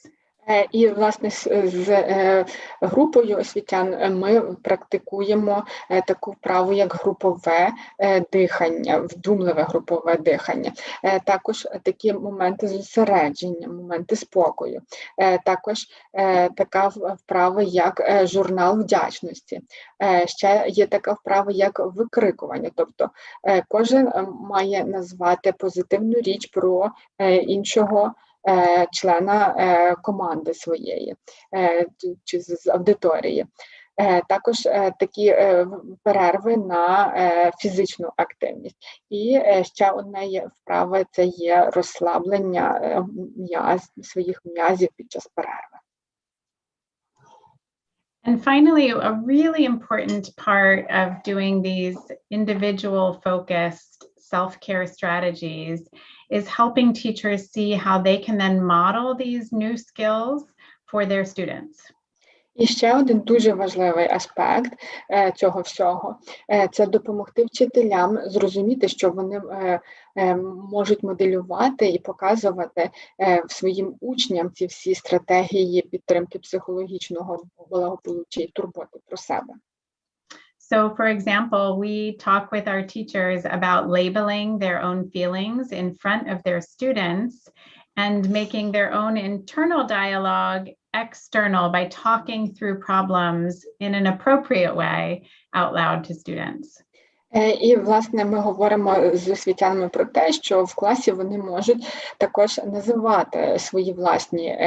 Speaker 3: І, власне, з групою освітян ми практикуємо таку вправу, як групове дихання, вдумливе групове дихання. Також такі моменти зосередження, моменти спокою. Також така вправа, як журнал вдячності. Ще є така вправа, як викрикування. Тобто кожен має назвати позитивну річ про іншого члена команди своєї чи з аудиторії. Також такі перерви на фізичну активність. І ще одна є вправа – це є розслаблення своїх м'язів під час перерви.
Speaker 2: And finally, a really important part of doing these individual focused self-care strategies is helping teachers see how they can then model these new skills for their students.
Speaker 3: І ще один дуже важливий аспект цього всього – це допомогти вчителям зрозуміти, що вони можуть моделювати і показувати своїм учням ці всі стратегії підтримки психологічного благополуччя і турботи про себе.
Speaker 2: So, for example, we talk with our teachers about labeling their own feelings in front of their students and making their own internal dialogue external by talking through problems in an appropriate way out loud to students.
Speaker 3: І, власне, ми говоримо з освітянами про те, що в класі вони можуть також називати свої власні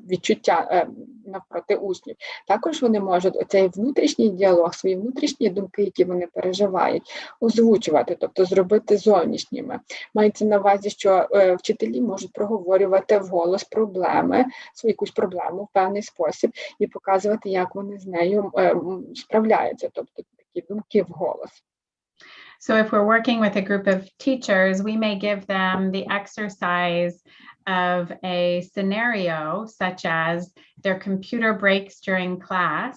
Speaker 3: відчуття навпроти учнів. Також вони можуть оцей внутрішній діалог, свої внутрішні думки, які вони переживають, озвучувати, тобто зробити зовнішніми. Мається на увазі, що вчителі можуть проговорювати вголос проблеми, свою якусь проблему в певний спосіб і показувати, як вони з нею справляються, тобто такі думки вголос.
Speaker 2: So if we're working with a group of teachers, we may give them the exercise of a scenario, such as their computer breaks during class.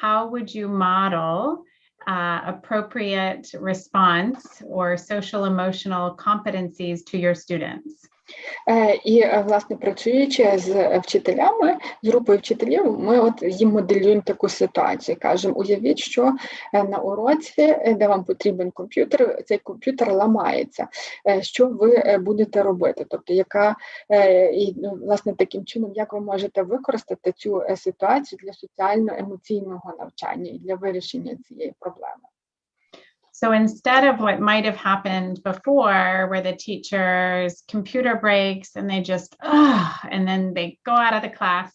Speaker 2: How would you model appropriate response or social emotional competencies to your students?
Speaker 3: І, власне, працюючи з вчителями, з групою вчителів, ми от їм моделюємо таку ситуацію. Кажемо, уявіть, що на уроці, де вам потрібен комп'ютер, цей комп'ютер ламається. Що ви будете робити? Тобто, і, власне, таким чином, як ви можете використати цю ситуацію для соціально-емоційного навчання і для вирішення цієї проблеми?
Speaker 2: So instead of what might have happened before, where the teacher's computer breaks and they just, and then they go out of the class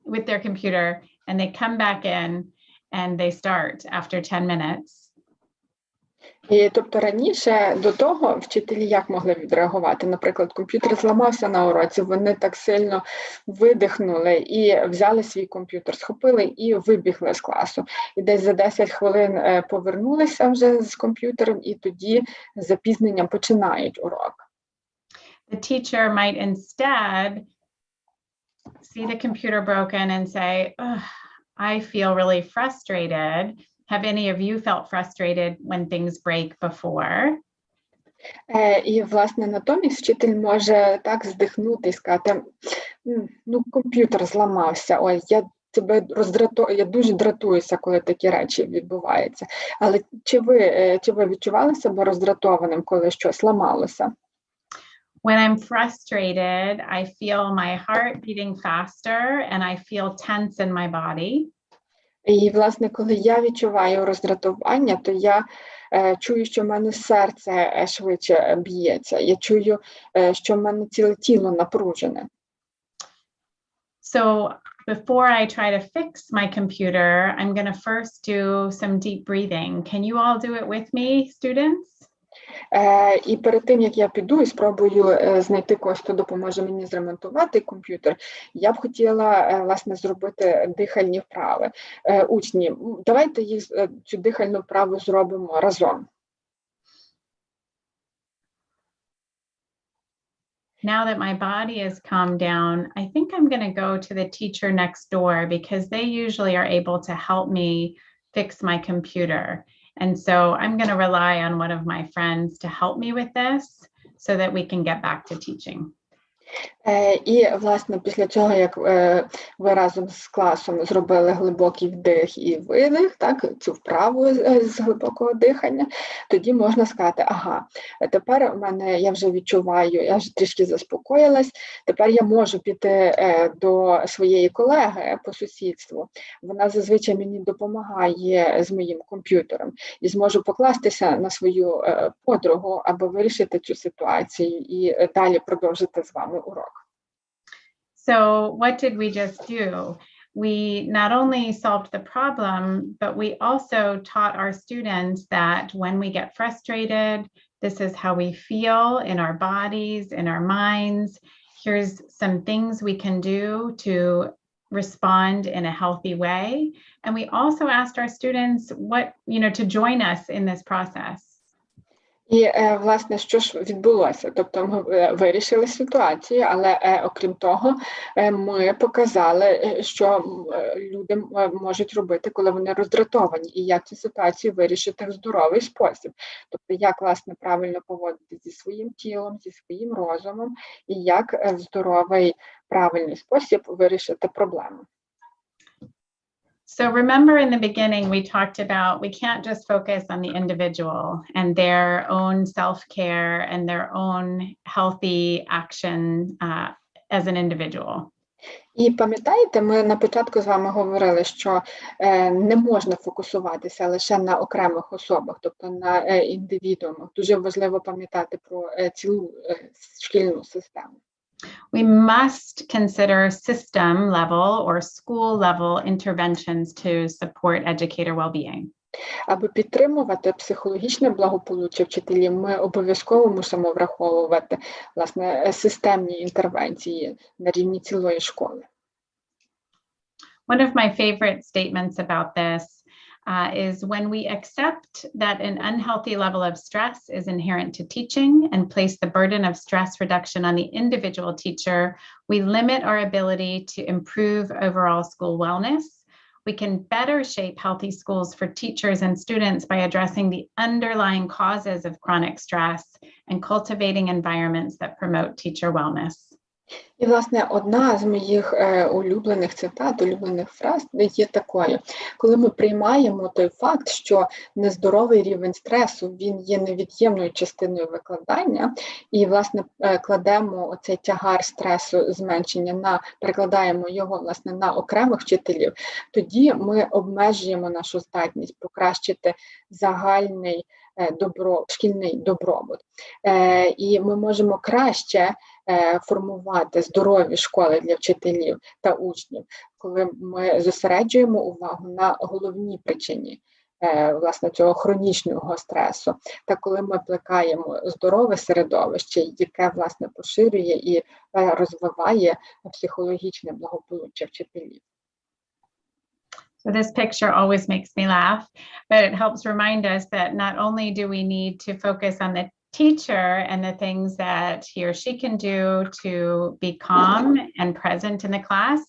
Speaker 2: with their computer and they come back in and they start after 10 minutes.
Speaker 3: І, тобто, раніше до того вчителі як могли відреагувати? Наприклад, комп'ютер зламався на уроці, вони так сильно видихнули і взяли свій комп'ютер, схопили і вибігли з класу. І десь за 10 хвилин повернулися вже з комп'ютером і тоді з запізненням починають урок.
Speaker 2: The teacher might instead see the computer broken and say, I feel really frustrated. Have any of you felt frustrated when things break before?
Speaker 3: І, власне, натомість вчитель може так здихнути і сказати, ну, комп'ютер зламався, ой, я дуже дратуюся, коли такі речі відбуваються. Але чи ви відчували себе роздратованим, коли щось ламалося?
Speaker 2: When I'm frustrated, I feel my heart beating faster and I feel tense in my body.
Speaker 3: І, власне, коли я відчуваю роздратування, то я чую, що в мене серце швидше б'ється. Я чую, що в мене ціле тіло напружене.
Speaker 2: So before I try to fix my computer, I'm going to first do some deep breathing. Can you all do it with me, students?
Speaker 3: І перед тим, як я піду і спробую знайти когось, хто допоможе мені зремонтувати комп'ютер, я б хотіла, власне, зробити дихальні вправи. Учні, давайте цю дихальну вправу зробимо разом.
Speaker 2: Now that my body has calmed down, I think I'm going to go to the teacher next door because they usually are able to help me fix my computer. And so I'm going to rely on one of my friends to help me with this so that we can get back to teaching.
Speaker 3: І, власне, після цього, як ви разом з класом зробили глибокий вдих і видих, так, цю вправу з глибокого дихання, тоді можна сказати, ага, тепер я вже відчуваю, я вже трішки заспокоїлась, тепер я можу піти до своєї колеги по сусідству. Вона зазвичай мені допомагає з моїм комп'ютером і зможу покластися на свою подругу, аби вирішити цю ситуацію і далі продовжити з вами урок.
Speaker 2: So what did we just do? We not only solved the problem, but we also taught our students that when we get frustrated, this is how we feel in our bodies, in our minds. Here's some things we can do to respond in a healthy way. And we also asked our students to join us in this process.
Speaker 3: І, власне, що ж відбулося? Тобто ми вирішили ситуацію, але, окрім того, ми показали, що люди можуть робити, коли вони роздратовані, і як цю ситуацію вирішити в здоровий спосіб. Тобто, як, власне, правильно поводитися зі своїм тілом, зі своїм розумом, і як в здоровий, правильний спосіб вирішити проблему.
Speaker 2: So remember in the beginning, we talked about we can't just focus on the individual and their own self-care and their own healthy action as an individual.
Speaker 3: І пам'ятаєте, ми на початку з вами говорили, що не можна фокусуватися лише на окремих особах, тобто на індивідуумах. Дуже важливо пам'ятати про цілу шкільну систему.
Speaker 2: We must consider system level or school level interventions to support educator well-being.
Speaker 3: Аби підтримувати психологічне благополуччя вчителів, ми обов'язково мусимо враховувати, власне, системні інтервенції на рівні цілої школи.
Speaker 2: One of my favorite statements about this is when we accept that an unhealthy level of stress is inherent to teaching and place the burden of stress reduction on the individual teacher, we limit our ability to improve overall school wellness. We can better shape healthy schools for teachers and students by addressing the underlying causes of chronic stress and cultivating environments that promote teacher wellness.
Speaker 3: І, власне, одна з моїх улюблених цитат, улюблених фраз є такою. Коли ми приймаємо той факт, що нездоровий рівень стресу, він є невід'ємною частиною викладання, і, власне, кладемо оцей тягар стресу, зменшення, перекладаємо його, власне, на окремих вчителів, тоді ми обмежуємо нашу здатність покращити загальний шкільний добробут. І ми можемо краще формувати здорові школи для вчителів та учнів, коли ми зосереджуємо увагу на головній причині, власне, цього хронічного стресу, та коли ми плекаємо здорове середовище, яке, власне, поширює і розвиває психологічне благополуччя вчителів.
Speaker 2: So this picture always makes me laugh, but it helps remind us that not only do we need to focus on the teacher and the things that he or she can do to be calm and present in the class,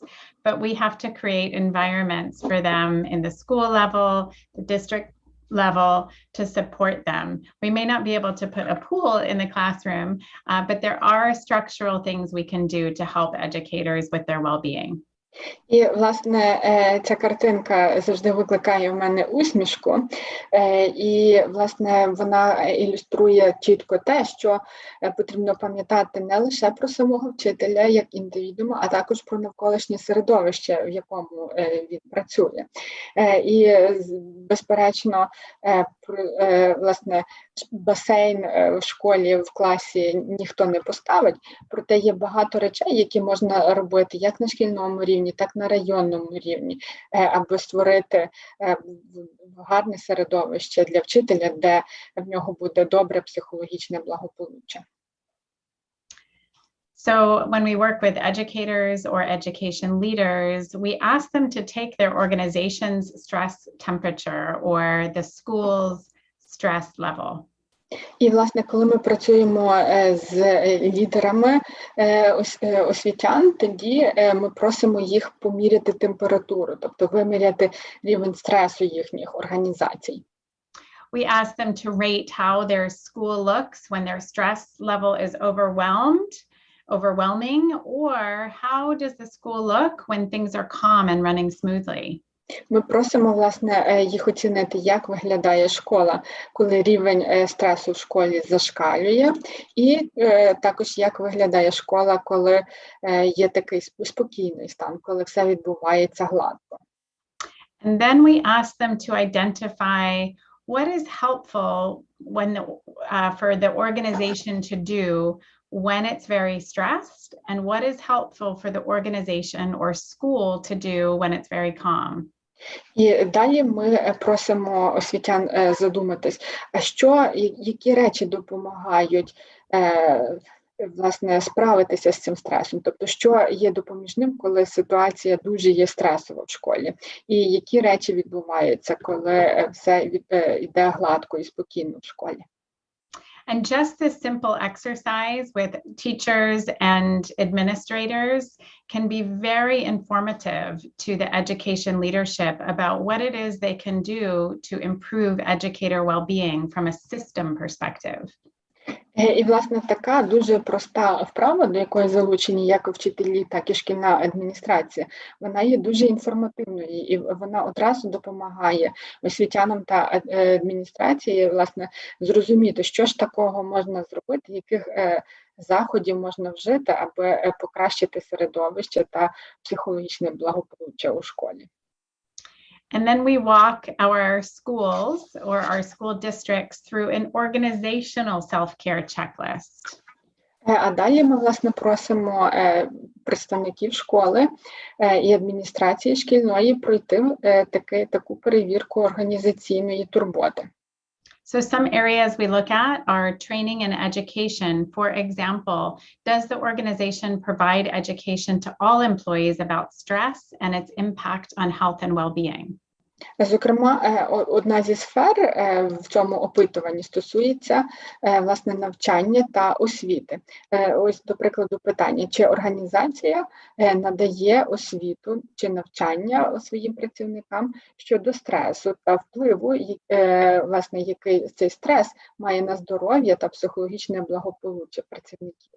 Speaker 2: but we have to create environments for them in the school level, the district level to support them. We may not be able to put a pool in the classroom, but there are structural things we can do to help educators with their well-being.
Speaker 3: І, власне, ця картинка завжди викликає в мене усмішку, і, власне, вона ілюструє чітко те, що потрібно пам'ятати не лише про самого вчителя як індивідуума, а також про навколишнє середовище, в якому він працює. І, безперечно, власне, басейн в школі, в класі ніхто не поставить, проте є багато речей, які можна робити як на шкільному рівні, так і на районному рівні, аби створити гарне середовище для вчителя, де в нього буде добре психологічне благополуччя.
Speaker 2: So when we work with educators or education leaders, we ask them to take their organization's stress temperature or the school's stress level.
Speaker 3: І, власне, коли ми працюємо з лідерами освітян, тоді ми просимо їх поміряти температуру, тобто виміряти рівень стресу їхніх організацій.
Speaker 2: We ask them to rate how their school looks when their stress level is overwhelming, or how does the school look when things are calm and running smoothly?
Speaker 3: Ми просимо, власне, їх оцінити, як виглядає школа, коли рівень стресу в школі зашкалює, і також як виглядає школа, коли є такий спокійний стан, коли все відбувається гладко.
Speaker 2: And then we ask them to identify what is helpful for the organization to do when it's very stressed, and what is helpful for the organization or school to do when it's very calm.
Speaker 3: І далі ми просимо освітян задуматись, а які речі допомагають власне справитися з цим стресом, тобто що є допоміжним, коли ситуація дуже є стресова в школі, і які речі відбуваються, коли все йде гладко і спокійно в школі.
Speaker 2: And just this simple exercise with teachers and administrators can be very informative to the education leadership about what it is they can do to improve educator well-being from a system perspective.
Speaker 3: І, власне, така дуже проста вправа, до якої залучені як вчителі, так і шкільна адміністрація, вона є дуже інформативною, і вона одразу допомагає освітянам та адміністрації, власне, зрозуміти, що ж такого можна зробити, яких заходів можна вжити, аби покращити середовище та психологічне благополуччя у школі.
Speaker 2: And then we walk our schools or our school districts through an organizational self-care checklist.
Speaker 3: А далі ми, власне, просимо представників школи і адміністрації шкільної пройти таку перевірку організаційної турботи.
Speaker 2: So some areas we look at are training and education. For example, does the organization provide education to all employees about stress and its impact on health and well-being?
Speaker 3: Зокрема, одна зі сфер в цьому опитуванні стосується, власне, навчання та освіти. Ось, до прикладу, питання, чи організація надає освіту чи навчання своїм працівникам щодо стресу та впливу, власне, який цей стрес має на здоров'я та психологічне благополуччя працівників.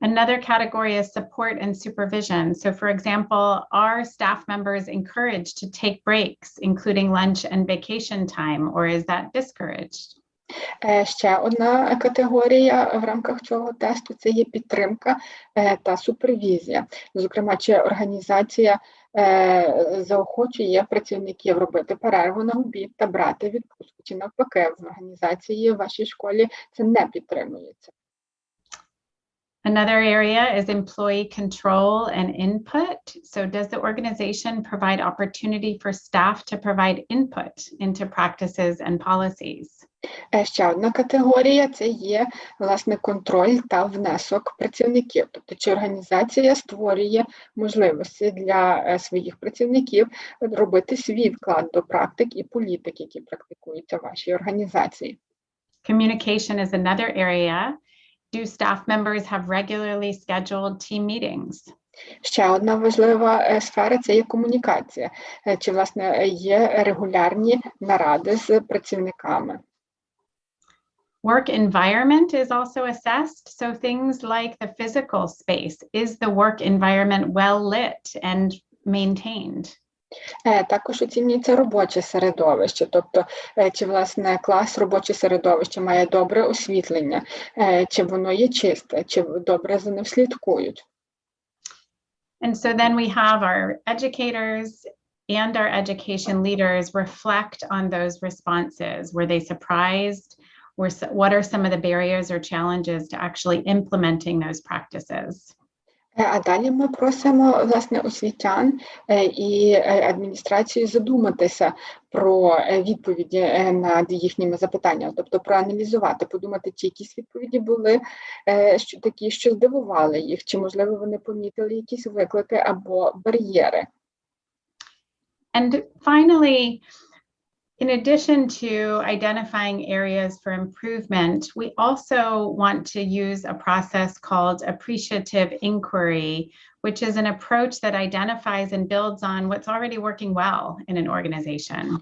Speaker 2: Another category is support and supervision. So for example, are staff members encouraged to take breaks, including lunch and vacation time, or is that discouraged?
Speaker 3: Ще одна категорія в рамках цього тесту – це є підтримка та супервізія. Зокрема, чи організація заохочує працівників робити перерву на обід та брати відпустку, чи навпаки, в організації в вашій школі це не підтримується.
Speaker 2: Another area is employee control and input. So does the organization provide opportunity for staff to provide input into practices and policies?
Speaker 3: Ще одна категорія – це є, власне, контроль та внесок працівників. Тобто, чи організація створює можливості для своїх працівників робити свій вклад до практик і політик, які практикуються в вашій організації.
Speaker 2: Communication is another area. Do staff members have regularly scheduled team meetings?
Speaker 3: Ще одна важлива сфера – це є комунікація. Чи, власне, є регулярні наради з працівниками?
Speaker 2: Work environment is also assessed. So things like the physical space. Is the work environment well lit and maintained?
Speaker 3: Також оцінюється робоче середовище, тобто чи, власне, клас, робоче середовище має добре освітлення, чи воно є чисте, чи добре за ним слідкують.
Speaker 2: And so then we have our educators and our education leaders reflect on those responses. Were they surprised? What are some of the barriers or challenges to actually implementing those practices?
Speaker 3: А далі ми просимо, власне, освітян і адміністрацію задуматися про відповіді над їхніми запитаннями, тобто проаналізувати, подумати, чи якісь відповіді були такі, що здивували їх, чи, можливо, вони помітили якісь виклики або бар'єри.
Speaker 2: And finally, in addition to identifying areas for improvement, we also want to use a process called appreciative inquiry, which is an approach that identifies and builds on what's already working well in an organization.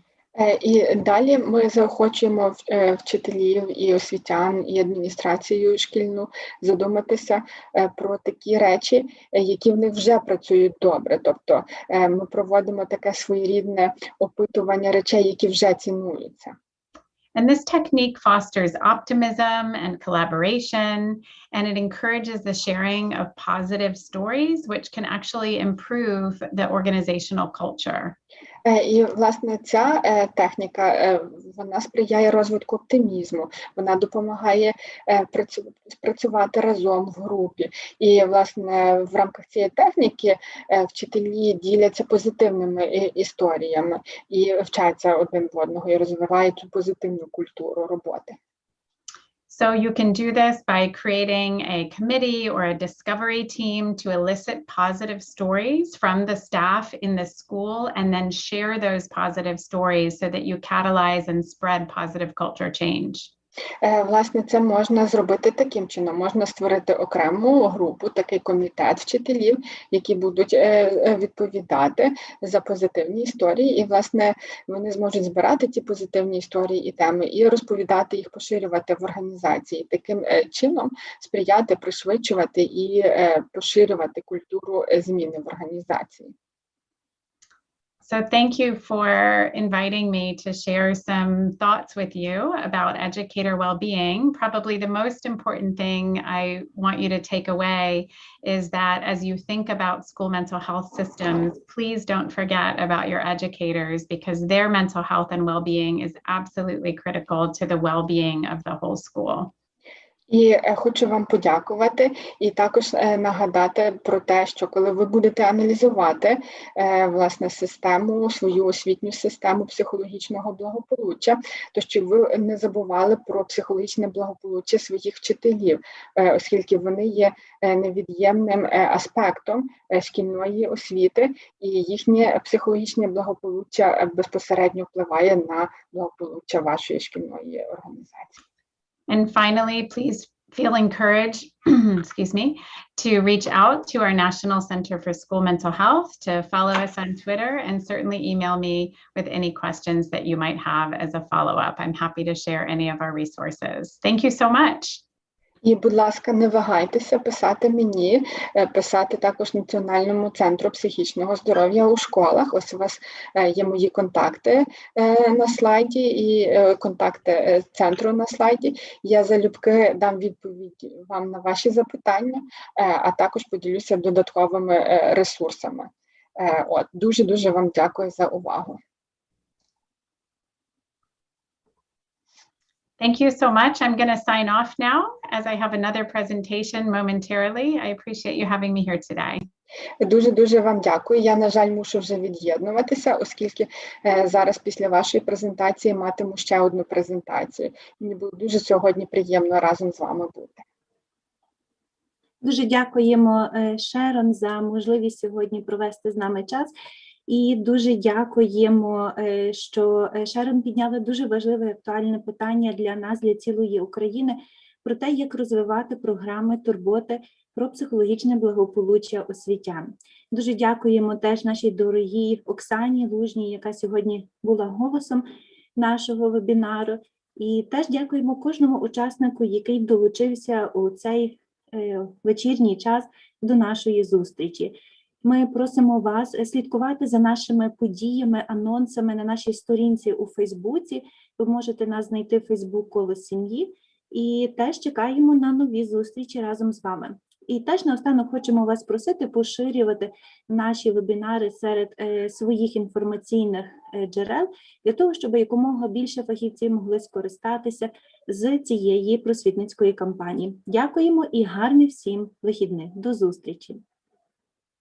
Speaker 3: І далі ми заохочуємо вчителів і освітян, і адміністрацію шкільну задуматися про такі речі, які в них вже працюють добре. Тобто ми проводимо таке своєрідне опитування речей, які вже цінуються.
Speaker 2: And this technique fosters optimism and collaboration, and it encourages the sharing of positive stories, which can actually improve the organizational culture.
Speaker 3: І, власне, ця техніка, вона сприяє розвитку оптимізму, вона допомагає працювати разом в групі. І, власне, в рамках цієї техніки вчителі діляться позитивними історіями і вчаться один в одного і розвивають цю позитивну культуру роботи.
Speaker 2: So you can do this by creating a committee or a discovery team to elicit positive stories from the staff in the school and then share those positive stories so that you catalyze and spread positive culture change.
Speaker 3: Власне, це можна зробити таким чином. Можна створити окрему групу, такий комітет вчителів, які будуть відповідати за позитивні історії. І, власне, вони зможуть збирати ті позитивні історії і теми і розповідати їх, поширювати в організації. Таким чином сприяти, пришвидшувати і поширювати культуру зміни в організації.
Speaker 2: So thank you for inviting me to share some thoughts with you about educator well-being. Probably the most important thing I want you to take away is that as you think about school mental health systems, please don't forget about your educators because their mental health and well-being is absolutely critical to the well-being of the whole school.
Speaker 3: І хочу вам подякувати і також нагадати про те, що коли ви будете аналізувати власне систему, свою освітню систему психологічного благополуччя, то щоб ви не забували про психологічне благополуччя своїх вчителів, оскільки вони є невід'ємним аспектом шкільної освіти, і їхнє психологічне благополуччя безпосередньо впливає на благополуччя вашої шкільної організації.
Speaker 2: And finally, please feel encouraged, excuse me, to reach out to our National Center for School Mental Health, to follow us on Twitter, and certainly email me with any questions that you might have as a follow-up. I'm happy to share any of our resources. Thank you so much.
Speaker 3: І, будь ласка, не вагайтеся писати мені, писати також Національному центру психічного здоров'я у школах. Ось у вас є мої контакти на слайді і контакти центру на слайді. Я залюбки дам відповідь вам на ваші запитання, а також поділюся додатковими ресурсами. Дуже-дуже вам дякую за увагу.
Speaker 2: Thank you so much. I'm going to sign off now as I have another presentation momentarily. I appreciate you having me here today.
Speaker 3: Дуже-дуже вам дякую. Я, на жаль, мушу вже від'єднуватися, оскільки зараз після вашої презентації матиму ще одну презентацію. Мені було дуже сьогодні приємно разом з вами бути.
Speaker 1: Дуже дякуємо, Шерон, за можливість сьогодні провести з нами час. І дуже дякуємо, що Шерон підняла дуже важливе актуальне питання для нас, для цілої України, про те, як розвивати програми турботи про психологічне благополуччя освітян. Дуже дякуємо теж нашій дорогій Оксані Лужній, яка сьогодні була голосом нашого вебінару. І теж дякуємо кожному учаснику, який долучився у цей вечірній час до нашої зустрічі. Ми просимо вас слідкувати за нашими подіями, анонсами на нашій сторінці у Фейсбуці. Ви можете нас знайти в Фейсбук «Коло сім'ї». І теж чекаємо на нові зустрічі разом з вами. І теж наостанок хочемо вас просити поширювати наші вебінари серед своїх інформаційних джерел, для того, щоб якомога більше фахівців могли скористатися з цієї просвітницької кампанії. Дякуємо і гарних всім вихідних. До зустрічі!